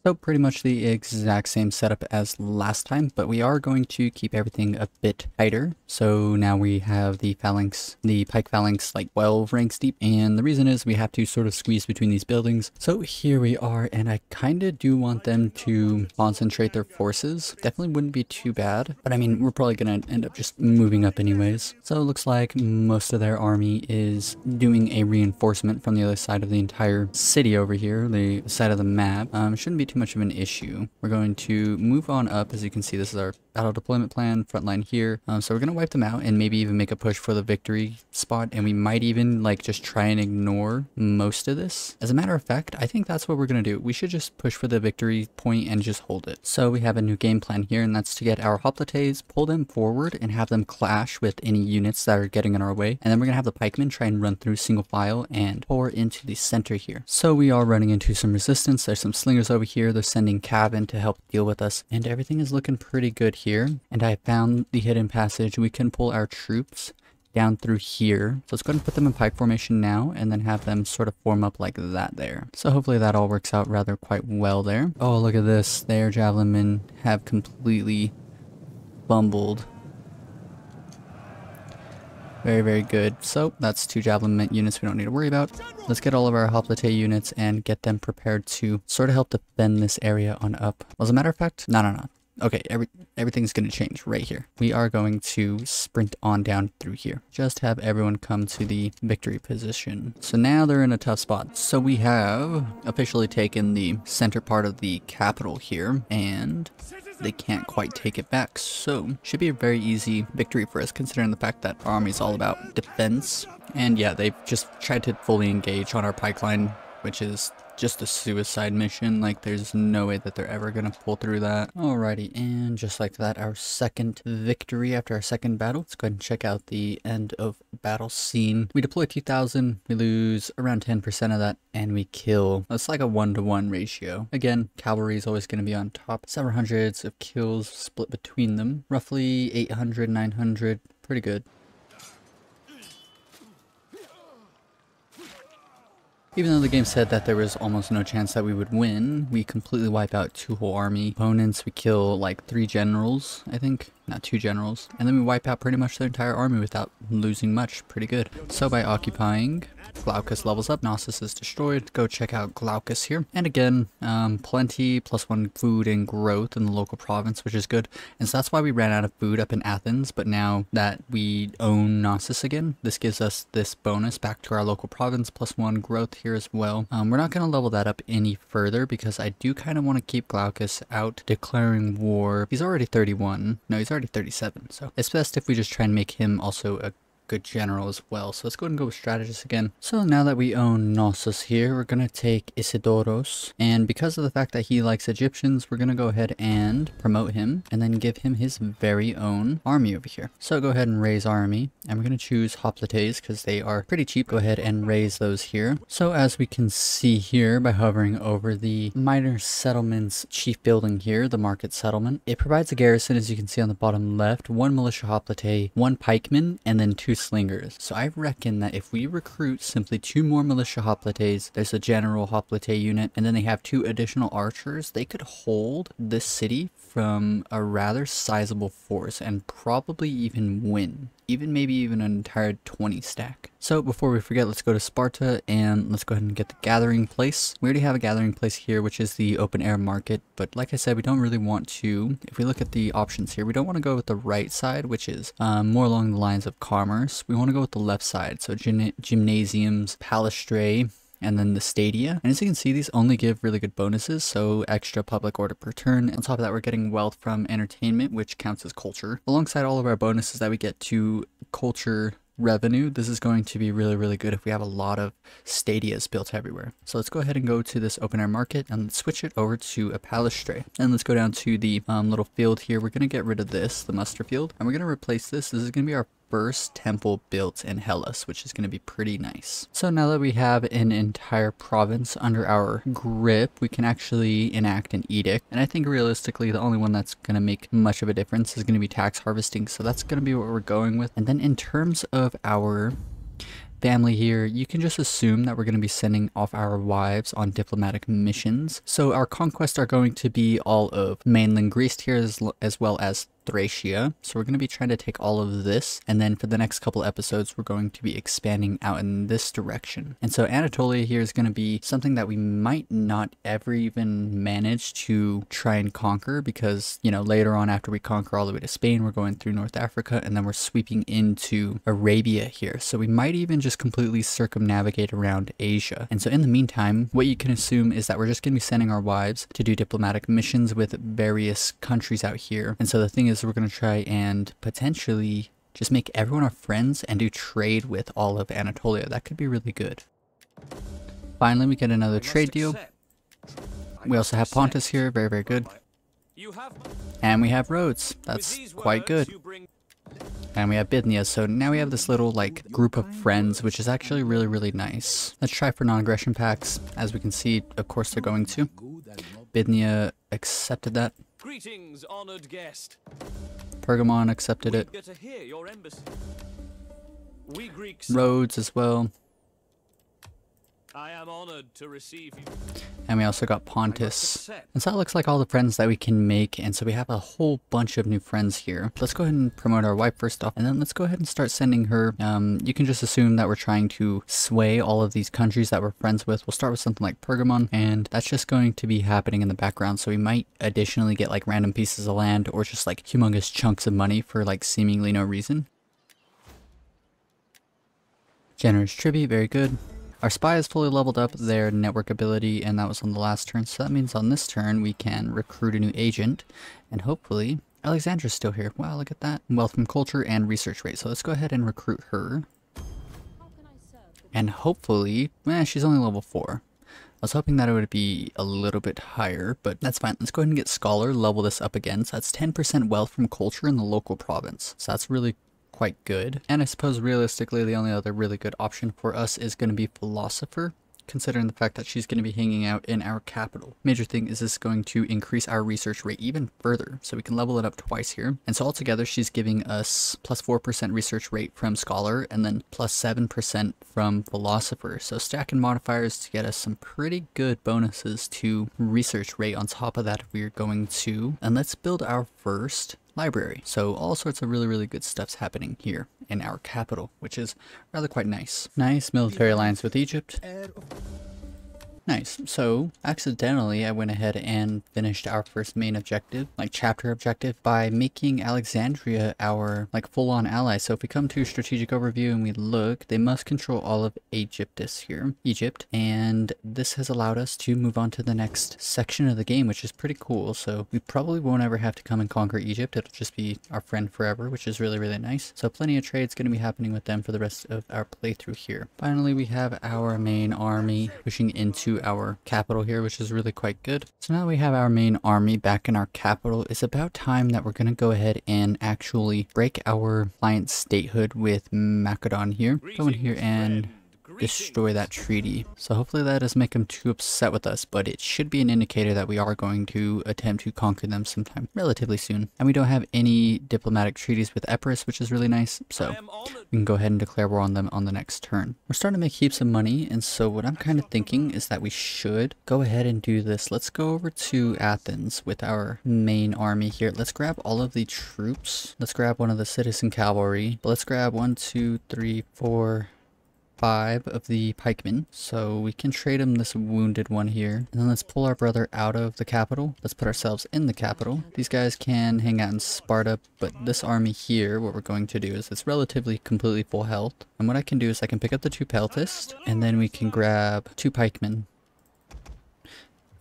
So pretty much the exact same setup as last time, but we are going to keep everything a bit tighter. So now we have the phalanx, the pike phalanx like 12 ranks deep, and the reason is we have to sort of squeeze between these buildings. So here we are, and I kind of do want them to concentrate their forces. Definitely wouldn't be too bad, but I mean, we're probably going to end up just moving up anyways. So it looks like most of their army is doing a reinforcement from the other side of the entire city over here, the side of the map. Shouldn't be too much of an issue. We're going to move on up. As you can see, this is our battle deployment plan, front line here. So we're going to wipe them out and maybe even make a push for the victory spot, and we might even like just try and ignore most of this. As a matter of fact, I think that's what we're going to do. We should just push for the victory point and just hold it. So we have a new game plan here, and that's to get our hoplites, pull them forward and have them clash with any units that are getting in our way, and then we're going to have the pikemen try and run through single file and pour into the center here. So we are running into some resistance. There's some slingers over here. They're sending cav in to help deal with us, and everything is looking pretty good here. And I found the hidden passage. We can pull our troops down through here. So let's go ahead and put them in pike formation now, and then have them sort of form up like that there. So hopefully that all works out rather quite well there. Oh, look at this. Their javelin men have completely bumbled. Very, very good. So that's 2 javelin units we don't need to worry about. Let's get all of our hoplite units and get them prepared to sort of help defend this area on up. Well, as a matter of fact, no. Okay, everything's going to change right here. We are going to sprint on down through here. Just have everyone come to the victory position. So now they're in a tough spot. So we have officially taken the center part of the capital here, and they can't quite take it back. So should be a very easy victory for us, considering the fact that our army is all about defense. And yeah, they've just tried to fully engage on our pike line, which is just a suicide mission. Like, there's no way that they're ever gonna pull through that. Alrighty, and just like that, our second victory after our second battle. Let's go ahead and check out the end of battle scene. We deploy 2,000, we lose around 10% of that, and we kill. It's like a 1-to-1 ratio. Again, cavalry is always gonna be on top. Several hundreds of kills split between them. Roughly 800, 900, pretty good. Even though the game said that there was almost no chance that we would win, we completely wipe out 2 whole army opponents. We kill like 3 generals, I think. Not 2 generals. And then we wipe out pretty much their entire army without losing much. Pretty good. So by occupying, Glaucus levels up. Knossos is destroyed. Go check out Glaucus here. And again, plenty, +1 food and growth in the local province, which is good. And so that's why we ran out of food up in Athens. But now that we own Knossos again, this gives us this bonus back to our local province, +1 growth here as well. We're not going to level that up any further because I do kind of want to keep Glaucus out declaring war. He's already 31. No, he's already 37, so it's best if we just try and make him also a good general as well. So let's go ahead and go with strategist again. So now that we own Knossos here, we're gonna take Isidoros, and because of the fact that he likes Egyptians, we're gonna go ahead and promote him and then give him his very own army over here. So go ahead and raise army, and we're gonna choose hoplites because they are pretty cheap. Go ahead and raise those here. So as we can see here by hovering over the minor settlements chief building here, the market settlement, it provides a garrison, as you can see on the bottom left, 1 militia hoplite, 1 pikeman, and then 2 slingers. So I reckon that if we recruit simply 2 more militia hoplites, there's a general hoplite unit, and then they have 2 additional archers, they could hold this city from a rather sizable force and probably even win. even maybe even an entire 20 stack. So before we forget, let's go to Sparta and let's go ahead and get the gathering place. We already have a gathering place here, which is the open air market, but like I said, we don't really want to, if we look at the options here, we don't want to go with the right side, which is more along the lines of commerce. We want to go with the left side, so gymnasiums, palastrae, and then the stadia. And as you can see, these only give really good bonuses, so extra public order per turn. On top of that, we're getting wealth from entertainment, which counts as culture. Alongside all of our bonuses that we get to culture revenue, this is going to be really good if we have a lot of stadias built everywhere. So let's go ahead and go to this open air market and switch it over to a palastrae. And let's go down to the little field here. We're going to get rid of this, the muster field, and we're going to replace this. This is going to be our first temple built in Hellas, which is going to be pretty nice. So now that we have an entire province under our grip, we can actually enact an edict. And I think realistically, the only one that's going to make much of a difference is going to be tax harvesting. So that's going to be what we're going with. And then in terms of our family here, you can just assume that we're going to be sending off our wives on diplomatic missions. So our conquests are going to be all of mainland Greece here as well as Thracia. So we're going to be trying to take all of this, and then for the next couple episodes we're going to be expanding out in this direction. And so Anatolia here is going to be something that we might not ever even manage to try and conquer, because, you know, later on after we conquer all the way to Spain, we're going through North Africa and then we're sweeping into Arabia here. So we might even just completely circumnavigate around Asia. And so in the meantime, what you can assume is that we're just going to be sending our wives to do diplomatic missions with various countries out here. And so the thing is, we're going to try and potentially just make everyone our friends and do trade with all of Anatolia. That could be really good. Finally, we get another trade deal. We also have Pontus here, very good. And we have Rhodes, that's quite good. And we have Bithynia, so now we have this little like group of friends, which is actually really nice. Let's try for non-aggression pacts. As we can see, of course they're going to. Bithynia accepted that. Greetings, honored guest. Pergamon accepted it. Get to hear your embassy. We Greeks. Rhodes as well. I am honored to receive you. And we also got Pontus. And so that looks like all the friends that we can make, and so we have a whole bunch of new friends here. Let's go ahead and promote our wife first off, and then let's go ahead and start sending her. You can just assume that we're trying to sway all of these countries that we're friends with. We'll start with something like Pergamon, and that's just going to be happening in the background, so we might additionally get like random pieces of land or just like humongous chunks of money for like seemingly no reason. Generous tribute, very good. Our spy has fully leveled up their network ability, and that was on the last turn, so that means on this turn we can recruit a new agent, and hopefully Alexandra's still here. Wow, look at that. Wealth from culture and research rate, so let's go ahead and recruit her. And hopefully, she's only level 4. I was hoping that it would be a little bit higher, but that's fine. Let's go ahead and get Scholar, level this up again, so that's 10% wealth from culture in the local province, so that's really quite good. And I suppose realistically the only other really good option for us is going to be Philosopher, considering the fact that she's going to be hanging out in our capital. Major thing is this is going to increase our research rate even further, so we can level it up twice here. And so altogether she's giving us plus 4% research rate from Scholar and then plus 7% from Philosopher. So stacking modifiers to get us some pretty good bonuses to research rate. On top of that, we're going to, and let's build our first library. So all sorts of really good stuff's happening here in our capital, which is rather quite nice. Nice military alliance with Egypt. Nice. So accidentally I went ahead and finished our first main objective, like chapter objective, by making Alexandria our like full-on ally. So if we come to strategic overview and we look, they must control all of Egyptus here, Egypt, and this has allowed us to move on to the next section of the game, which is pretty cool. So we probably won't ever have to come and conquer Egypt. It'll just be our friend forever, which is really nice. So plenty of trades going to be happening with them for the rest of our playthrough here. Finally, we have our main army pushing into our capital here, which is really quite good. So now that we have our main army back in our capital, it's about time that we're going to go ahead and actually break our client statehood with Macedon here. Go in here and destroy that treaty. So hopefully that doesn't make them too upset with us, but it should be an indicator that we are going to attempt to conquer them sometime relatively soon. And we don't have any diplomatic treaties with Epirus, which is really nice, so we can go ahead and declare war on them on the next turn. We're starting to make heaps of money, and so what I'm kind of thinking is that we should go ahead and do this. Let's go over to Athens with our main army here. Let's grab all of the troops. Let's grab one of the citizen cavalry. But let's grab 1, 2, 3, 4, 5 of the pikemen, so we can trade him this wounded one here. And then let's pull our brother out of the capital. Let's put ourselves in the capital. These guys can hang out in Sparta, but this army here, what we're going to do is it's relatively completely full health. And what I can do is I can pick up the 2 peltasts, and then we can grab 2 pikemen.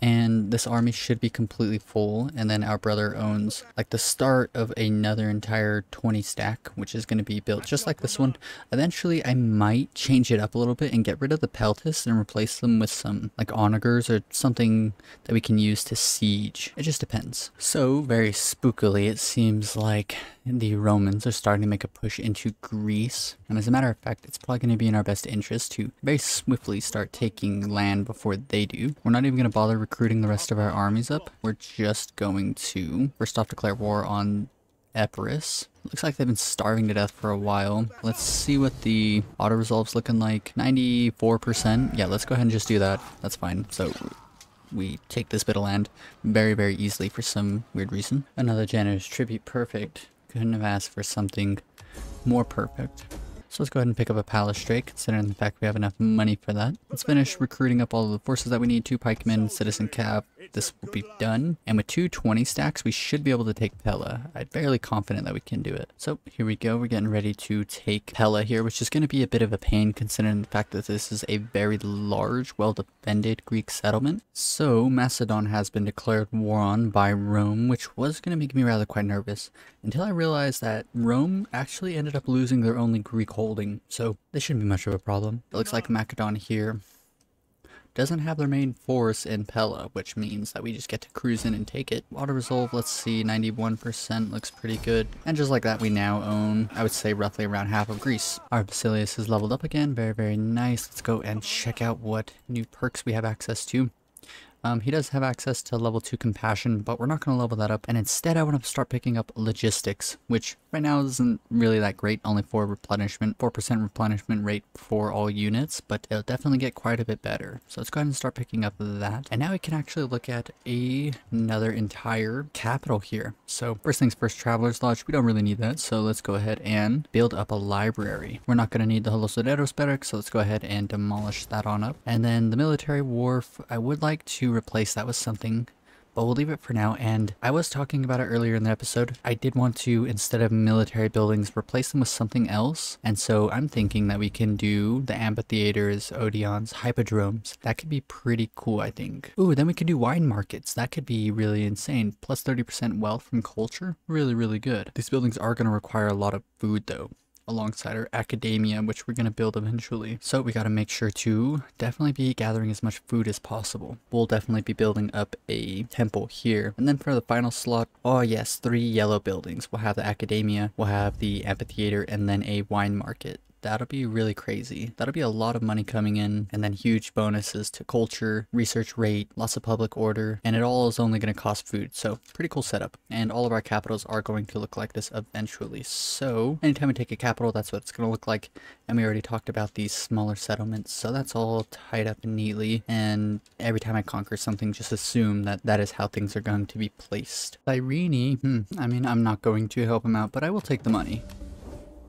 And this army should be completely full, and then our brother owns like the start of another entire 20 stack, which is going to be built just like this one. Eventually I might change it up a little bit and get rid of the peltasts and replace them with some like onagers or something that we can use to siege. It just depends. So very spookily it seems like the Romans are starting to make a push into Greece, and as a matter of fact it's probably going to be in our best interest to very swiftly start taking land before they do. We're not even going to bother recruiting the rest of our armies up. We're just going to first off declare war on Epirus. Looks like they've been starving to death for a while. Let's see what the auto resolve's looking like. 94%. Yeah, let's go ahead and just do that. That's fine. So we take this bit of land very, very easily for some weird reason. Another janitor's tribute. Perfect. Couldn't have asked for something more perfect. So let's go ahead and pick up a palastrate, considering the fact we have enough money for that. Let's finish recruiting up all of the forces that we need. 2 pikemen, citizen cav. This will be done. And with 2 20 stacks, we should be able to take Pella. I'm fairly confident that we can do it. So here we go. We're getting ready to take Pella here, which is going to be a bit of a pain considering the fact that this is a very large, well-defended Greek settlement. So Macedon has been declared war on by Rome, which was going to make me rather quite nervous until I realized that Rome actually ended up losing their only Greek holding. So this shouldn't be much of a problem. It looks like Macedon here doesn't have their main force in Pella, which means that we just get to cruise in and take it. Auto resolve, let's see, 91% looks pretty good. And just like that, we now own, I would say, roughly around half of Greece. Our Basilius is leveled up again, very, very nice. Let's go and check out what new perks we have access to. He does have access to level 2 compassion, but we're not going to level that up. And instead, I want to start picking up logistics, which right now isn't really that great. Only 4% replenishment rate for all units, but it'll definitely get quite a bit better. So let's go ahead and start picking up that. And now we can actually look at another entire capital here. So first things first, Traveler's Lodge. We don't really need that, so let's go ahead and build up a library. We're not going to need the Holosoderos barracks, so let's go ahead and demolish that on up. And then the military wharf, I would like to replace that with something, but we'll leave it for now. And I was talking about it earlier in the episode. I did want to, instead of military buildings, replace them with something else. And so I'm thinking that we can do the amphitheaters, Odeons, hippodromes. That could be pretty cool, I think. Ooh, then we could do wine markets. That could be really insane. Plus 30% wealth from culture. Really, really good. These buildings are going to require a lot of food though, alongside our academia, which we're going to build eventually. So we got to make sure to definitely be gathering as much food as possible. We'll definitely be building up a temple here. And then for the final slot, oh yes, 3 yellow buildings. We'll have the academia, we'll have the amphitheater, and then a wine market. That'll be really crazy. That'll be a lot of money coming in, and then huge bonuses to culture, research rate, lots of public order, and it all is only going to cost food. So pretty cool setup. And all of our capitals are going to look like this eventually. So anytime we take a capital, that's what it's going to look like. And we already talked about these smaller settlements, so that's all tied up neatly. And every time I conquer something, just assume that that is how things are going to be placed. Irene, I mean, I'm not going to help him out, but I will take the money.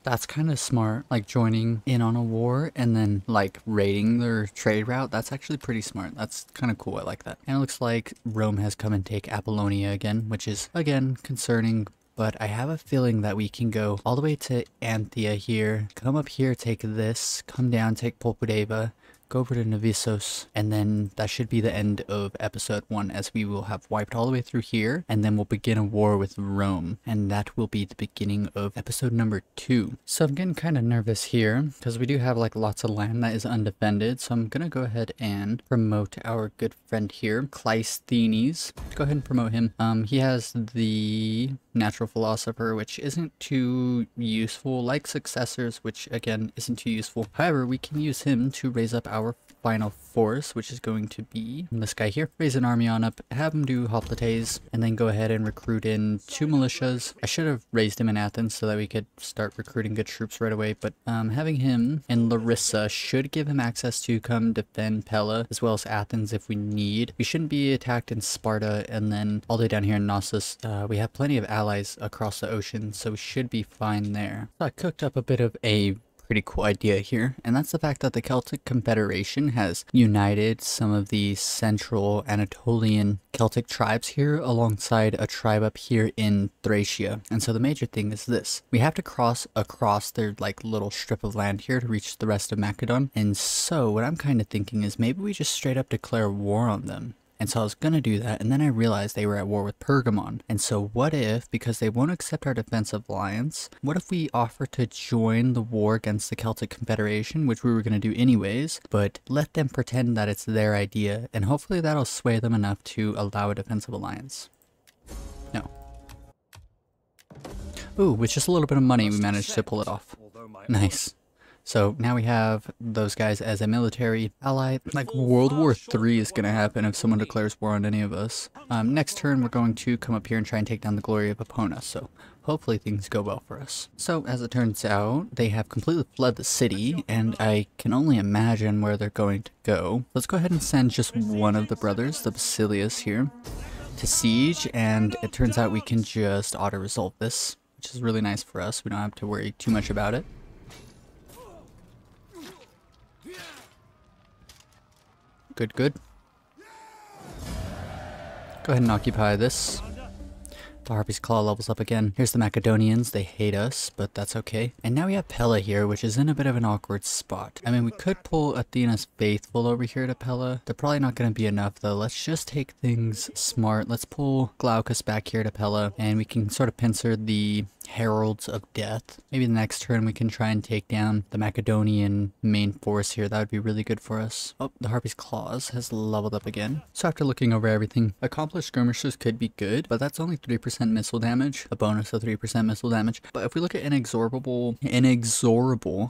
That's kind of smart, like joining in on a war and then like raiding their trade route. That's actually pretty smart. That's kind of cool. I like that. And it looks like Rome has come and take Apollonia again, which is again concerning. But I have a feeling that we can go all the way to Anthea here, come up here, take this, come down, take Popudeva, go over to Navisos, and then that should be the end of episode 1, as we will have wiped all the way through here, and then we'll begin a war with Rome, and that will be the beginning of episode number 2. So I'm getting kind of nervous here, because we do have like lots of land that is undefended, so I'm gonna go ahead and promote our good friend here, Cleisthenes. Go ahead and promote him. He has the natural philosopher, which isn't too useful, like successors, which again isn't too useful. However, we can use him to raise up our final force, which is going to be this guy here. Raise an army on up, have him do hoplites, and then go ahead and recruit in 2 militias. I should have raised him in Athens so that we could start recruiting good troops right away, but having him in Larissa should give him access to come defend Pella, as well as Athens if we need. We shouldn't be attacked in Sparta, and then all the way down here in Knossos, we have plenty of allies across the ocean, so we should be fine there. So I cooked up a bit of a pretty cool idea here, and that's the fact that the Celtic Confederation has united some of the central Anatolian Celtic tribes here alongside a tribe up here in Thracia. And so the major thing is this: we have to cross across their like little strip of land here to reach the rest of Macedon. And so what I'm kind of thinking is maybe we just straight up declare war on them. And so I was gonna do that, and then I realized they were at war with Pergamon. And so what if, because they won't accept our defensive alliance, what if we offer to join the war against the Celtic Confederation, which we were gonna do anyways, but let them pretend that it's their idea, and hopefully that'll sway them enough to allow a defensive alliance. No. Ooh, with just a little bit of money, we managed to pull it off. Nice. So now we have those guys as a military ally. Like World War III is going to happen if someone declares war on any of us. Next turn we're going to come up here and try and take down the glory of Epona, so hopefully things go well for us. So as it turns out, they have completely fled the city, and I can only imagine where they're going to go. Let's go ahead and send just one of the brothers, the Basilius here, to siege, and it turns out we can just auto-resolve this, which is really nice for us. We don't have to worry too much about it. Good, good. Go ahead and occupy this. The Harpy's Claw levels up again. Here's the Macedonians. They hate us, but that's okay. And now we have Pella here, which is in a bit of an awkward spot. I mean, we could pull Athena's Faithful over here to Pella. They're probably not going to be enough, though. Let's just take things smart. Let's pull Glaucus back here to Pella, and we can sort of pincer the Heralds of Death. Maybe the next turn we can try and take down the Macedonian main force here. That would be really good for us. Oh, the Harpy's Claws has leveled up again. So after looking over everything, accomplished skirmishers could be good, but that's only 3% missile damage, a bonus of 3% missile damage. But if we look at inexorable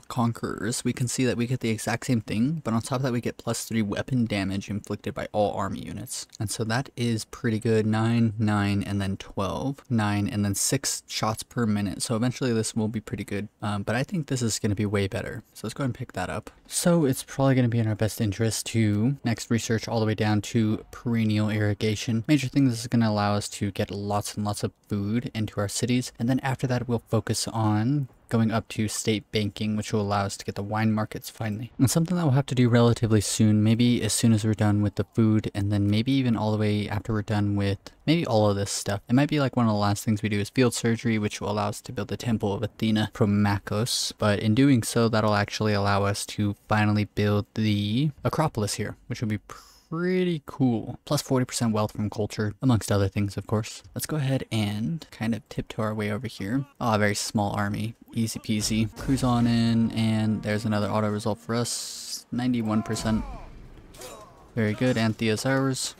conquerors, we can see that we get the exact same thing, but on top of that we get +3 weapon damage inflicted by all army units. And so that is pretty good. 9, 9, and then 12, 9, and then 6 shots per minute. So eventually this will be pretty good, but I think this is going to be way better. So let's go ahead and pick that up. So it's probably going to be in our best interest to next research all the way down to perennial irrigation. Major thing, this is going to allow us to get lots and lots of food into our cities, and then after that we'll focus on going up to state banking, which will allow us to get the wine markets finally. And something that we'll have to do relatively soon, maybe as soon as we're done with the food, and then maybe even all the way after we're done with maybe all of this stuff. It might be like one of the last things we do is field surgery, which will allow us to build the Temple of Athena Promachos. But in doing so, that'll actually allow us to finally build the Acropolis here, which will be pretty cool. Plus 40% wealth from culture, amongst other things, of course. Let's go ahead and kind of tiptoe our way over here. Oh, a very small army. Easy peasy. Cruise on in, and there's another auto result for us. 91%. Very good. Anthea's ours.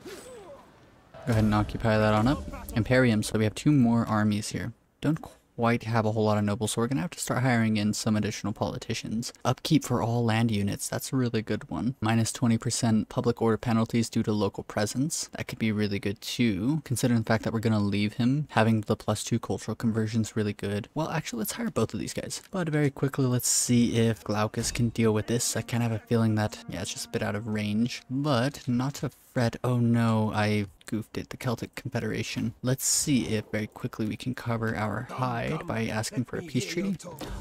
Go ahead and occupy that on up. Imperium, so we have 2 more armies here. Don't quite have a whole lot of nobles, so we're gonna have to start hiring in some additional politicians. Upkeep for all land units, that's a really good one. Minus 20% public order penalties due to local presence. That could be really good too, considering the fact that we're gonna leave him. Having the +2 cultural conversion's really good. Well, actually, let's hire both of these guys. But very quickly, let's see if Glaucus can deal with this. I kind of have a feeling that, yeah, it's just a bit out of range, but not to fret. Oh no, I goofed it. The Celtic Confederation. Let's see if very quickly we can cover our hide by asking for a peace treaty.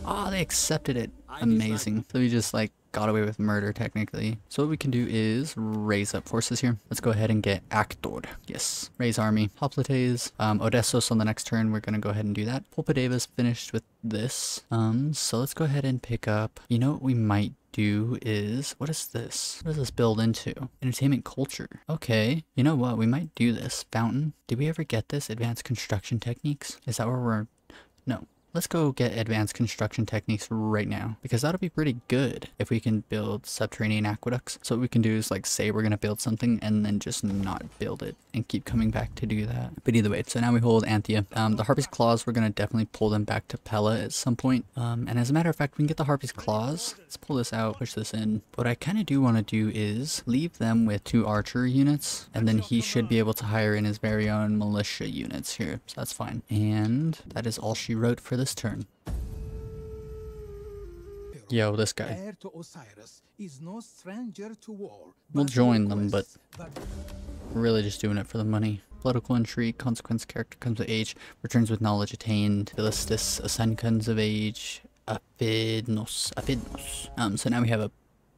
Ah, they accepted it. Amazing. So we just like got away with murder technically. So what we can do is raise up forces here. Let's go ahead and get Actor. Yes, raise army. Hoplites, Odessos on the next turn. We're gonna go ahead and do that. Pulpadeva's finished with this. So let's go ahead and pick up, you know what we might do is, what is this? What does this build into? Entertainment culture. Okay, you know what? We might do this. Fountain. Did we ever get this? Advanced construction techniques? Is that where we're... No. Let's go get advanced construction techniques right now, because that'll be pretty good if we can build subterranean aqueducts. So what we can do is like say we're going to build something and then just not build it and keep coming back to do that. But either way, so now we hold Anthea. The Harpy's Claws, we're going to definitely pull them back to Pella at some point. And as a matter of fact, we can get the Harpy's Claws. Let's pull this out, push this in. What I kind of do want to do is leave them with 2 archer units, and then he should be able to hire in his very own militia units here. So that's fine. And that is all she wrote for this turn. Yo, this guy. Heir to Osiris is no stranger to war, We'll but join them, but but we're really just doing it for the money. Political intrigue, consequence character comes with age, returns with knowledge attained, Philistus, ascend comes of age, Aphidnos. So now we have a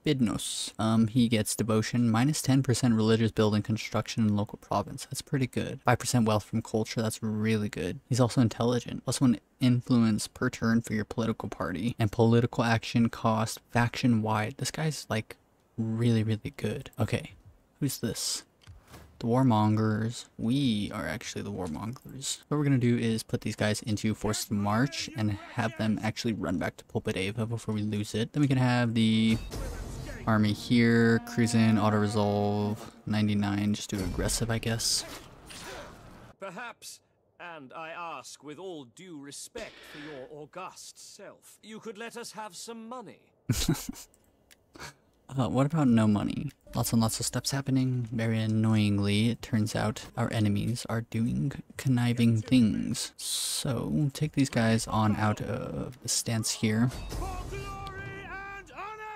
Bidnos. He gets devotion, minus 10% religious building construction in local province. That's pretty good. 5% wealth from culture. That's really good. He's also intelligent. Plus 1 influence per turn for your political party. And political action cost faction wide. This guy's like really, really good. Okay. Who's this? The warmongers. We are actually the warmongers. What we're going to do is put these guys into forced march and have them actually run back to Pulpadeva before we lose it. Then we can have the army here, cruise in, auto-resolve, 99, just do aggressive, I guess. Perhaps, and I ask with all due respect for your august self, you could let us have some money. What about no money? Lots and lots of steps happening. Very annoyingly, it turns out our enemies are doing conniving things. So, take these guys on out of the stance here.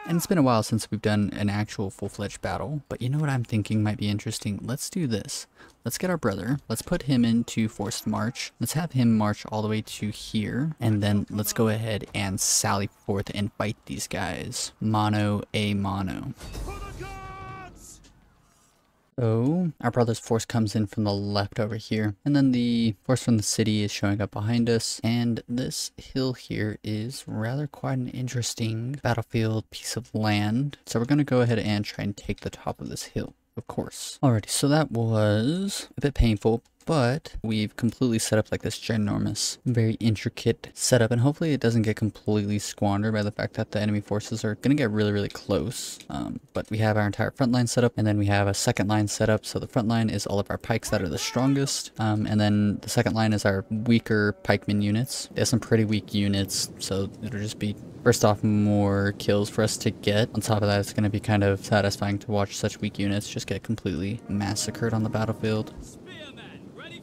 And it's been a while since we've done an actual full-fledged battle, but you know what I'm thinking might be interesting? Let's do this. Let's get our brother. Let's put him into forced march. Let's have him march all the way to here, and then let's go ahead and sally forth and fight these guys. Mano a mano. So, our brother's force comes in from the left over here, and then the force from the city is showing up behind us, and this hill here is rather quite an interesting battlefield piece of land. So we're going to go ahead and try and take the top of this hill, of course. Alrighty, so that was a bit painful, but we've completely set up like this ginormous, very intricate setup, and hopefully it doesn't get completely squandered by the fact that the enemy forces are going to get really, really close. But we have our entire front line set up, and then we have a second line set up. So the front line is all of our pikes that are the strongest, and then the second line is our weaker pikeman units. They have some pretty weak units, so it'll just be, first off, more kills for us to get. On top of that, it's going to be kind of satisfying to watch such weak units just get completely massacred on the battlefield.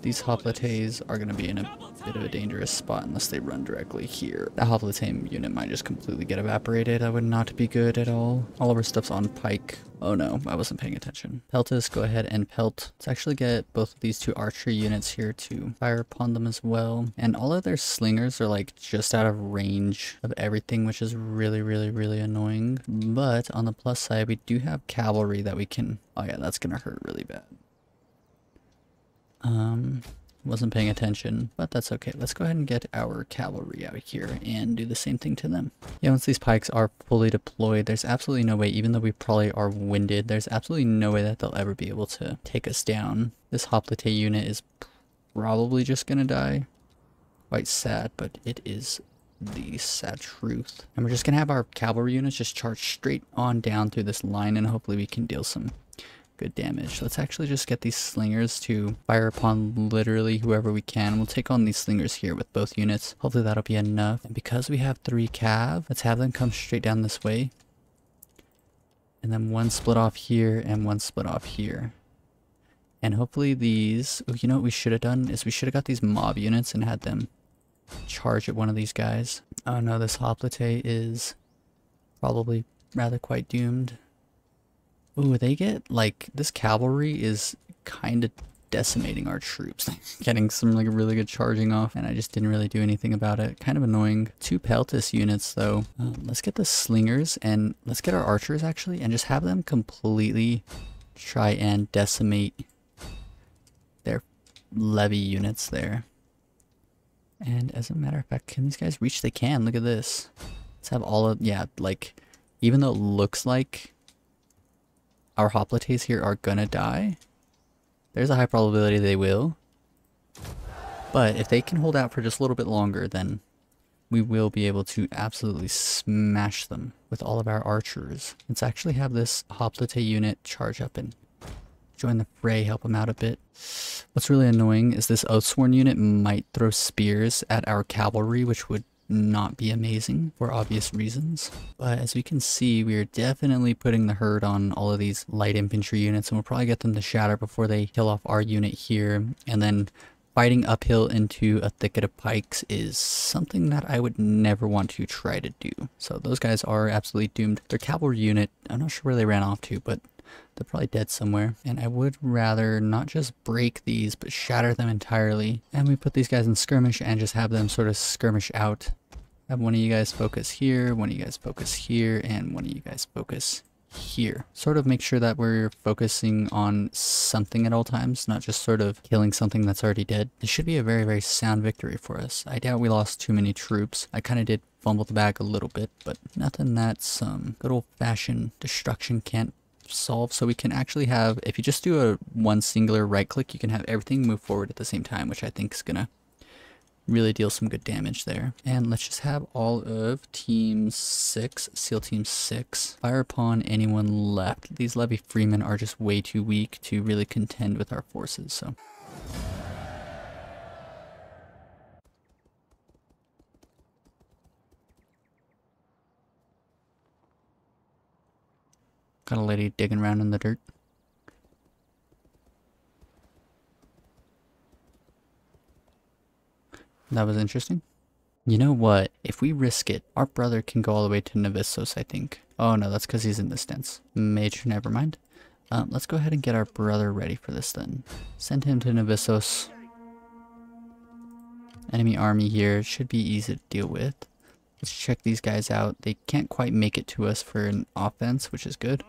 These hoplites are going to be in a bit of a dangerous spot unless they run directly here. The hoplite unit might just completely get evaporated. That would not be good at all. All of our stuff's on pike. Oh no, I wasn't paying attention. Peltus, go ahead and pelt. Let's actually get both of these 2 archery units here to fire upon them as well. And all of their slingers are like just out of range of everything, which is really, really, really annoying. But on the plus side, we do have cavalry that we can... Oh yeah, that's gonna hurt really bad. Wasn't paying attention, but that's okay. Let's go ahead and get our cavalry out here and do the same thing to them. Yeah, once these pikes are fully deployed, there's absolutely no way, even though we probably are winded, there's absolutely no way that they'll ever be able to take us down. This hoplite unit is probably just gonna die. Quite sad, but it is the sad truth. And we're just gonna have our cavalry units just charge straight on down through this line, and hopefully we can deal some good damage. Let's actually just get these slingers to fire upon literally whoever we can. We'll take on these slingers here with both units. Hopefully that'll be enough. And because we have 3 cav, let's have them come straight down this way. And then 1 split off here and 1 split off here. And hopefully these... Oh, you know what we should have done is we should have got these mob units and had them charge at one of these guys. Oh no, this hoplite is probably rather quite doomed. Ooh, they get, like, this cavalry is kind of decimating our troops. Getting some like really good charging off, and I just didn't really do anything about it. Kind of annoying. 2 Peltis units though. Let's get the slingers and let's get our archers actually and just have them completely try and decimate their levy units there. And as a matter of fact, can these guys reach? They can. Look at this. Let's have all of, yeah, like, even though it looks like our hoplites here are gonna die, there's a high probability they will. But if they can hold out for just a little bit longer, then we will be able to absolutely smash them with all of our archers. Let's actually have this hoplite unit charge up and join the fray, help them out a bit. What's really annoying is this Oathsworn unit might throw spears at our cavalry, which would not be amazing for obvious reasons. But as we can see, we are definitely putting the hurt on all of these light infantry units, and we'll probably get them to shatter before they kill off our unit here. And then fighting uphill into a thicket of pikes is something that I would never want to try to do. So those guys are absolutely doomed. Their cavalry unit, I'm not sure where they ran off to, but they're probably dead somewhere. And I would rather not just break these, but shatter them entirely. And we put these guys in skirmish and just have them sort of skirmish out. Have one of you guys focus here, one of you guys focus here, and one of you guys focus here. Sort of make sure that we're focusing on something at all times, not just sort of killing something that's already dead. This should be a very, very sound victory for us. I doubt we lost too many troops. I kind of did fumble the bag a little bit, but nothing that some good old-fashioned destruction can't solve. So we can actually have, if you just do a one singular right click, you can have everything move forward at the same time, which I think is gonna really deal some good damage there. And let's just have all of team 6, SEAL team 6, fire upon anyone left. These levy freemen are just way too weak to really contend with our forces, so. Got a lady digging around in the dirt. That was interesting. You know what? If we risk it, our brother can go all the way to Novissos, I think. Oh no, that's because he's in the stance. Major, never mind. Let's go ahead and get our brother ready for this then. Send him to Novissos. Enemy army here. Should be easy to deal with. Let's check these guys out. They can't quite make it to us for an offense, which is good.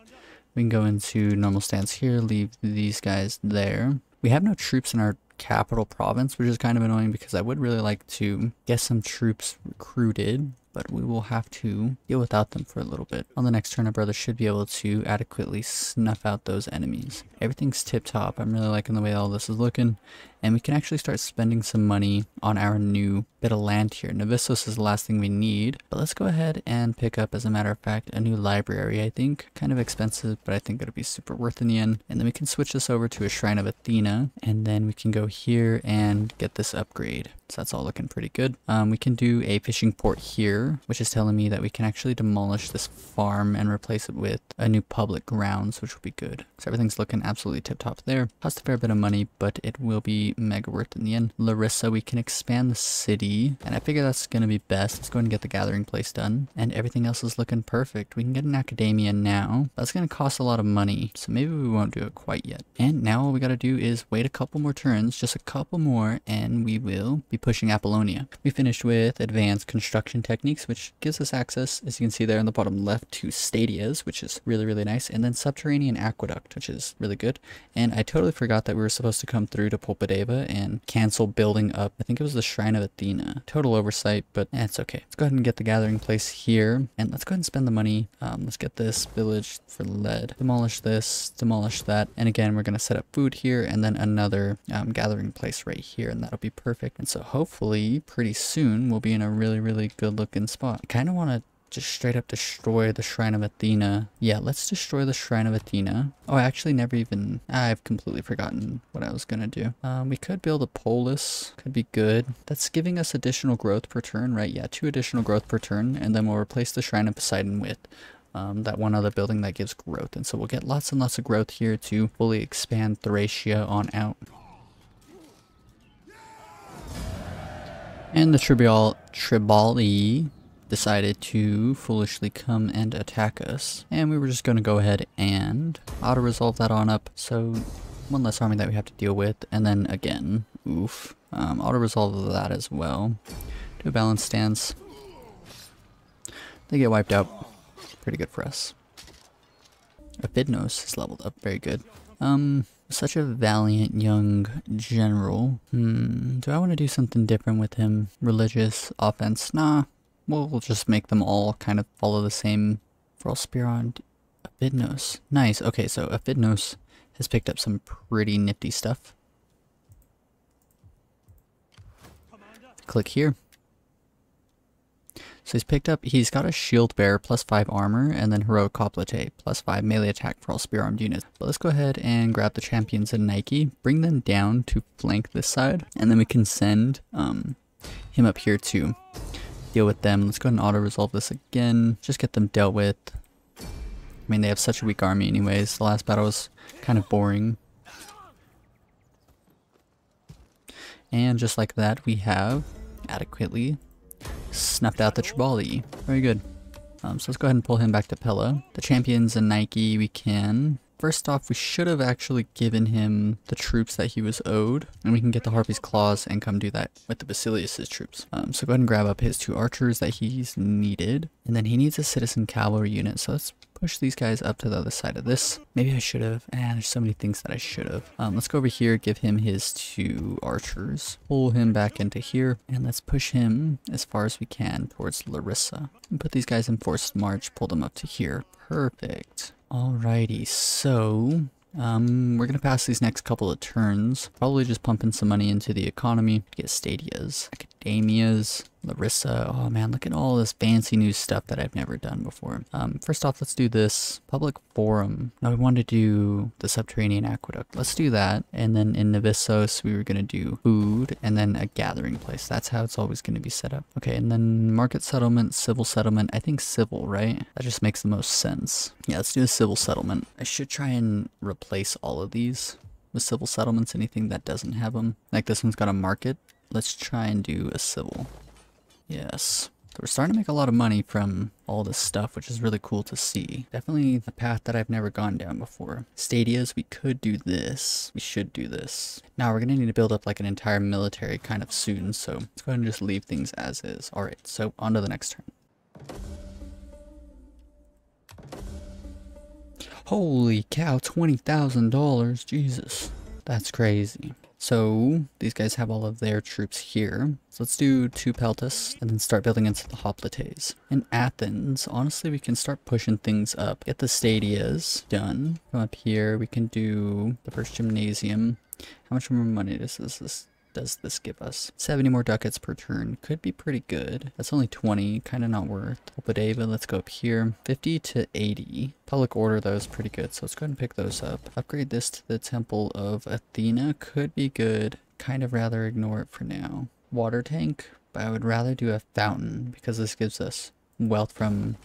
We can go into normal stance here, leave these guys there. We have no troops in our capital province, which is kind of annoying because I would really like to get some troops recruited, but we will have to deal without them for a little bit. On the next turn, our brother should be able to adequately snuff out those enemies. Everything's tip-top. I'm really liking the way all this is looking, and we can actually start spending some money on our new bit of land here. Novissos is the last thing we need, but let's go ahead and pick up, as a matter of fact, a new library, I think. Kind of expensive, but I think it'll be super worth in the end. And then we can switch this over to a Shrine of Athena, and then we can go here and get this upgrade. So that's all looking pretty good. We can do a fishing port here, which is telling me that we can actually demolish this farm and replace it with a new public grounds, which will be good. So everything's looking absolutely tip-top there. Cost a fair bit of money, but it will be mega worth in the end. Larissa, we can expand the city, and I figure that's going to be best. Let's go ahead and get the gathering place done, and everything else is looking perfect. We can get an academia now. That's going to cost a lot of money, so maybe we won't do it quite yet. And now all we got to do is wait a couple more turns, just a couple more, and we will be pushing Apollonia. We finished with advanced construction techniques, which gives us access, as you can see there in the bottom left, to stadias, which is really, really nice, and then subterranean aqueduct, which is really good. And I totally forgot that we were supposed to come through to Polpadeva and cancel building up, I think it was the Shrine of Athena. Total oversight, but it's okay. Let's go ahead and get the gathering place here, and let's go ahead and spend the money. Let's get this village for lead. Demolish this, demolish that, and again, we're going to set up food here, and then another gathering place right here, and that'll be perfect. And so hopefully, pretty soon, we'll be in a really, really good looking spot. I kind of want to just straight up destroy the Shrine of Athena. Yeah, let's destroy the Shrine of Athena. Oh, I actually never even... I've completely forgotten what I was gonna do. We could build a polis. Could be good. That's giving us additional growth per turn, right? Yeah, 2 additional growth per turn, and then we'll replace the Shrine of Poseidon with that one other building that gives growth. And so we'll get lots and lots of growth here to fully expand Thracia on out. And the Tribali decided to foolishly come and attack us, and we were just going to go ahead and auto-resolve that on up. So One less army that we have to deal with, and then again, oof. Auto-resolve that as well. Do a balance stance. They get wiped out. Pretty good for us. Aphidnos is leveled up, very good. Such a valiant young general. Do I want to do something different with him? Religious, offense? Nah. We'll just make them all kind of follow the same. Frostspiron, Aphidnos. Nice. Okay, so Aphidnos has picked up some pretty nifty stuff. Click here. So he's got a shield bearer plus 5 armor, and then heroic hoplite plus 5 melee attack for all spear armed units. But let's go ahead and grab the champions in Nike, bring them down to flank this side, and then we can send him up here to deal with them. Let's go ahead and auto resolve this again, just get them dealt with. I mean, they have such a weak army anyways. The last battle was kind of boring. And just like that, we have adequately snuffed out the Tribali. Very good. So let's go ahead and pull him back to Pella. The champions and Nike we can. First off, we should have actually given him the troops that he was owed. And we can get the Harpy's Claws and come do that with the Basilius' troops. So go ahead and grab up his 2 archers that he's needed. And then he needs a citizen cavalry unit. So let's push these guys up to the other side of this. Maybe I should have. There's so many things that I should have. Let's go over here, give him his 2 archers. Pull him back into here. And let's push him as far as we can towards Larissa. And put these guys in forced march, pull them up to here. Perfect. Alrighty, so we're gonna pass these next couple of turns, probably just pumping some money into the economy, get stadias, academias, Larissa. Oh man, look at all this fancy new stuff that I've never done before. First off, let's do this public forum. Now we want to do the subterranean aqueduct. Let's do that. And then in Nevissos, we were gonna do food and then a gathering place. That's how it's always gonna be set up. Okay, and then market settlement, civil settlement. I think civil, right? That just makes the most sense. Yeah, let's do a civil settlement. I should try and replace all of these with civil settlements, anything that doesn't have them. Like this one's got a market. Let's try and do a civil. Yes. So we're starting to make a lot of money from all this stuff, which is really cool to see. Definitely a path that I've never gone down before. Stadias, we could do this. We should do this. Now we're going to need to build up like an entire military kind of soon. So let's go ahead and just leave things as is. All right, so on to the next turn. Holy cow, $20,000. Jesus. That's crazy. So these guys have all of their troops here. So let's do 2 Peltas and then start building into the hoplites. In Athens, honestly, we can start pushing things up. Get the stadias done. Come up here. We can do the first gymnasium. How much more money does this give us? 70 more ducats per turn. Could be pretty good. That's only 20. Kind of not worth. Opodeva, let's go up here. 50 to 80. Public order, though, is pretty good. So let's go ahead and pick those up. Upgrade this to the Temple of Athena. Could be good. Kind of rather ignore it for now. Water tank, but I would rather do a fountain because this gives us wealth from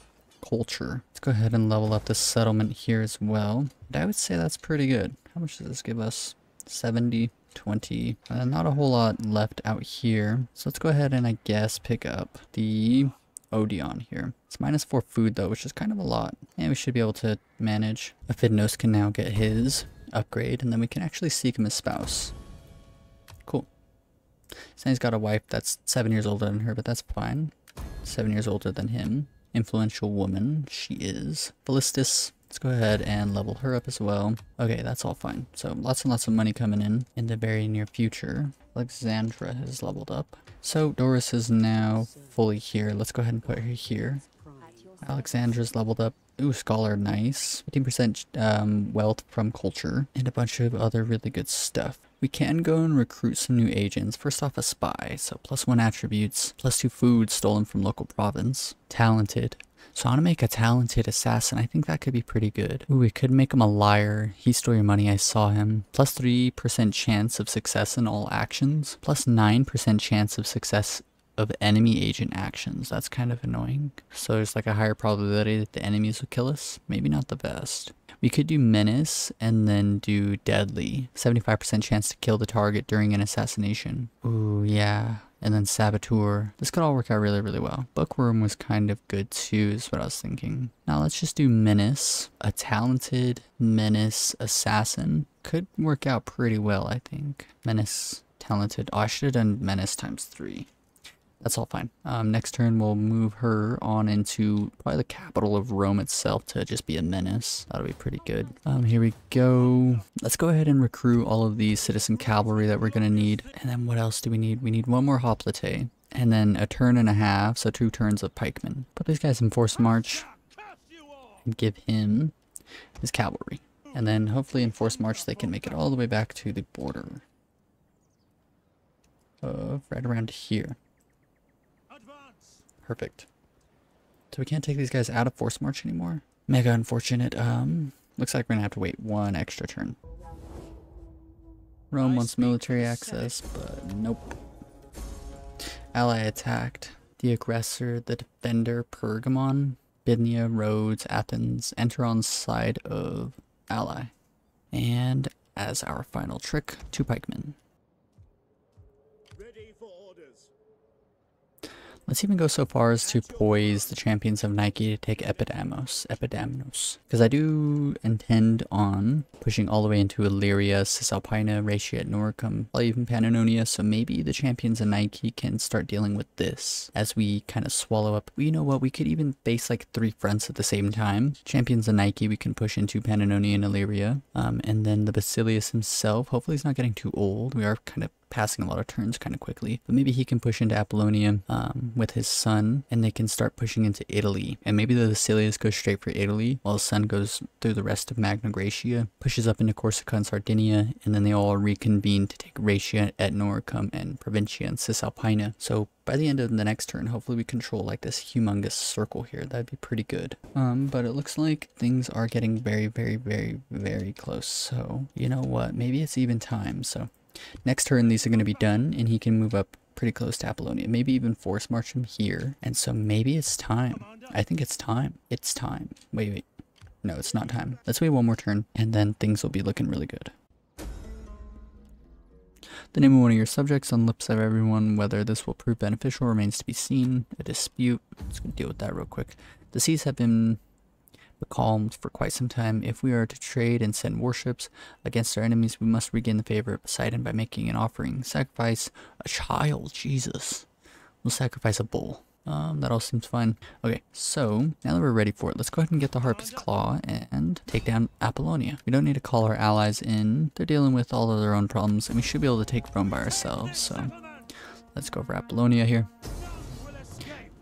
culture. Let's go ahead and level up this settlement here as well. And I would say that's pretty good. How much does this give us? 70. 20. Not a whole lot left out here. So let's go ahead and I guess pick up the Odeon here. It's -4 food though, which is kind of a lot. And we should be able to manage. Aphidnos can now get his upgrade and then we can actually seek him as spouse. Cool. So he's got a wife that's 7 years older than her, but that's fine. 7 years older than him. Influential woman, she is. Ballistis. Let's go ahead and level her up as well. Okay, that's all fine. So lots and lots of money coming in the very near future. Alexandra has leveled up. So Doris is now fully here. Let's go ahead and put her here. Alexandra's leveled up. Ooh, scholar, nice. 15% wealth from culture and a bunch of other really good stuff. We can go and recruit some new agents. First off, a spy. So +1 attributes, +2 food stolen from local province. Talented. So I want to make a talented assassin. I think that could be pretty good. Ooh, we could make him a liar. He stole your money, I saw him. +3% chance of success in all actions. +9% chance of success of enemy agent actions. That's kind of annoying. So there's like a higher probability that the enemies will kill us. Maybe not the best. We could do menace and then do deadly. 75% chance to kill the target during an assassination. Ooh, yeah. And then saboteur. This could all work out really, really well. Bookworm was kind of good too, is what I was thinking. Now let's just do menace. A talented menace assassin. could work out pretty well, I think. Menace, talented. Oh, I should have done Menace times 3. That's all fine. Next turn, we'll move her on into probably the capital of Rome itself to just be a menace. That'll be pretty good. Here we go. Let's go ahead and recruit all of the citizen cavalry that we're going to need. And then what else do we need? We need one more hoplite. And then a turn and a half, so 2 turns of pikemen. Put these guys in forced march. And give him his cavalry. And then hopefully in forced march they can make it all the way back to the border. Right around here. Perfect. So we can't take these guys out of forced march anymore. Mega unfortunate. Looks like we're gonna have to wait 1 extra turn. Rome wants military access, but nope. Ally attacked. The aggressor, the defender, Pergamon, Bithynia, Rhodes, Athens, enter on side of ally. And as our final trick, 2 pikemen. Let's even go so far as to poise the champions of Nike to take Epidamnos. Because I do intend on pushing all the way into Illyria, Cisalpina, Raetia, Noricum, or even Pannonia, so maybe the champions of Nike can start dealing with this as we kind of swallow up. Well, you know what, we could even base like 3 fronts at the same time. Champions of Nike we can push into Pannonia and Illyria, and then the Basilius himself, hopefully he's not getting too old. We are kind of passing a lot of turns kind of quickly, but maybe he can push into Apollonia with his son, and they can start pushing into Italy, and maybe the Basilius goes straight for Italy while his son goes through the rest of Magna Graecia, pushes up into Corsica and Sardinia, and then they all reconvene to take Raetia, et Noricum, and Provincia and Cisalpina. So by the end of the next turn, hopefully we control like this humongous circle here. That'd be pretty good. But it looks like things are getting very, very, very, very close. So you know what, maybe it's even time. So next turn, these are going to be done, and he can move up pretty close to Apollonia. Maybe even force march him here. And so maybe it's time. I think it's time. It's time. Wait. No, it's not time. Let's wait 1 more turn, and then things will be looking really good. The name of one of your subjects on the lips of everyone. Whether this will prove beneficial remains to be seen. A dispute. Let's go deal with that real quick. The seas have been becalmed for quite some time. If we are to trade and send warships against our enemies, we must regain the favor of Poseidon by making an offering. Sacrifice a child. Jesus. We'll sacrifice a bull. That all seems fine. Okay, so now that we're ready for it, let's go ahead and get the Harpy's Claw and take down Apollonia. We don't need to call our allies in. They're dealing with all of their own problems, and we should be able to take Rome by ourselves. So let's go for Apollonia here.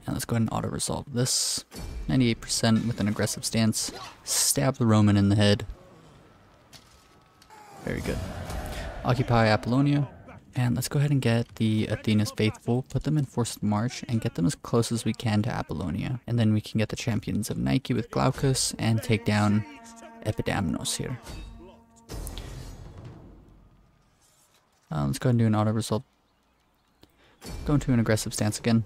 And let's go ahead and auto-resolve this. 98% with an aggressive stance. Stab the Roman in the head. Very good. Occupy Apollonia. And let's go ahead and get the Athena's faithful, put them in forced march, and get them as close as we can to Apollonia. And then we can get the champions of Nike with Glaucus and take down Epidamnos here. Let's go ahead and do an auto-resolve. Go into an aggressive stance again.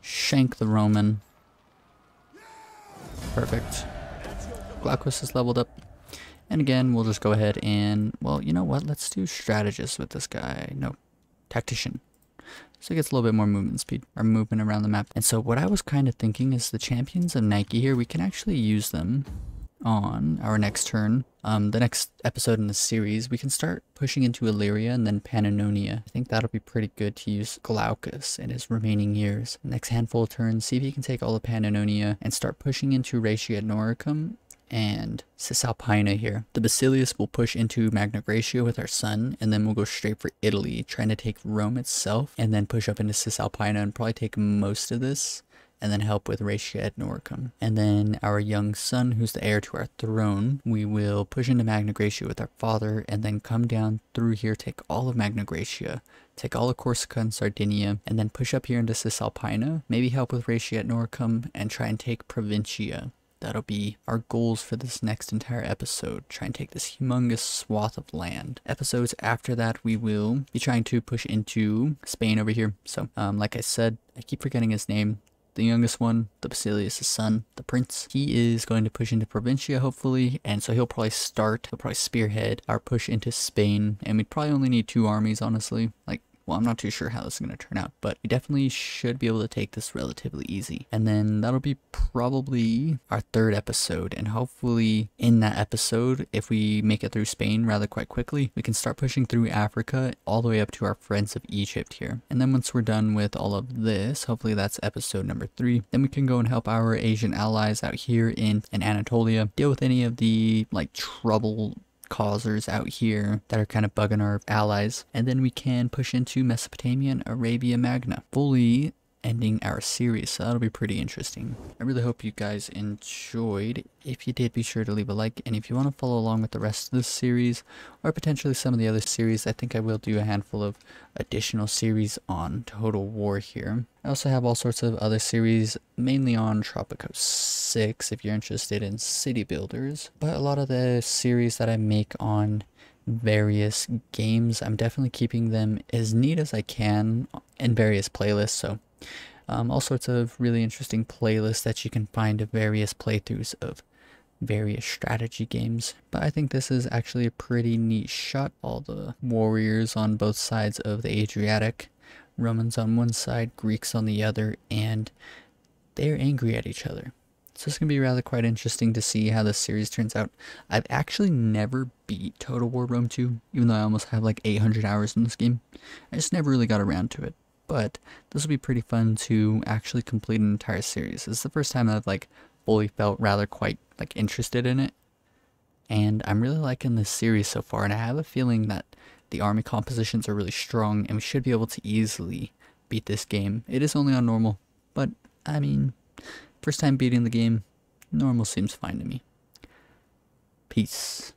Shank the Roman. Perfect. Glaucus is leveled up. And again, we'll just go ahead and, well, you know what? Let's do strategist with this guy. No, tactician. So he gets a little bit more movement speed, or movement around the map. And so what I was kind of thinking is the champions of Nike here, we can actually use them on our next turn. The next episode in the series, we can start pushing into Illyria and then Pannonia. I think that'll be pretty good to use Glaucus in his remaining years. Next handful of turns, see if he can take all of Pannonia and start pushing into Raetia Noricum and Cisalpina here. The Basilius will push into Magna Graecia with our son, and then we'll go straight for Italy, trying to take Rome itself, and then push up into Cisalpina and probably take most of this, and then help with Raetia et Noricum. And then our young son, who's the heir to our throne, we will push into Magna Graecia with our father, and then come down through here, take all of Magna Graecia, take all of Corsica and Sardinia, and then push up here into Cisalpina, maybe help with Raetia et Noricum, and try and take Provincia. That'll be our goals for this next entire episode. Try and take this humongous swath of land. Episodes after that, we will be trying to push into Spain over here. So, like I said, I keep forgetting his name. The youngest one, the Basilius' son, the prince, he is going to push into Provincia, hopefully, and so he'll probably spearhead our push into Spain, and we'd probably only need 2 armies, honestly. Like, Well, I'm not too sure how this is going to turn out, but we definitely should be able to take this relatively easy. And then that'll be probably our third episode, and hopefully in that episode, if we make it through Spain rather quite quickly, we can start pushing through Africa all the way up to our friends of Egypt here. And then once we're done with all of this, hopefully that's episode number 3, then we can go and help our Asian allies out here in Anatolia deal with any of the like trouble causers out here that are kind of bugging our allies, and then we can push into Mesopotamia and Arabia Magna, fully ending our series. So that'll be pretty interesting. I really hope you guys enjoyed. If you did, be sure to leave a like, and if you want to follow along with the rest of this series or potentially some of the other series, I think I will do a handful of additional series on Total War here. I also have all sorts of other series, mainly on Tropico 6 if you're interested in city builders, but a lot of the series that I make on various games, I'm definitely keeping them as neat as I can in various playlists. So all sorts of really interesting playlists that you can find of various playthroughs of various strategy games. But I think this is actually a pretty neat shot. All the warriors on both sides of the Adriatic, Romans on one side, Greeks on the other, and they're angry at each other. So it's going to be rather quite interesting to see how this series turns out. I've actually never beat Total War Rome 2, even though I almost have like 800 hours in this game. I just never really got around to it. But this will be pretty fun to actually complete an entire series. This is the first time I've like fully felt rather quite like interested in it. And I'm really liking this series so far, and I have a feeling that the army compositions are really strong and we should be able to easily beat this game. It is only on normal, but I mean, first time beating the game, normal seems fine to me. Peace.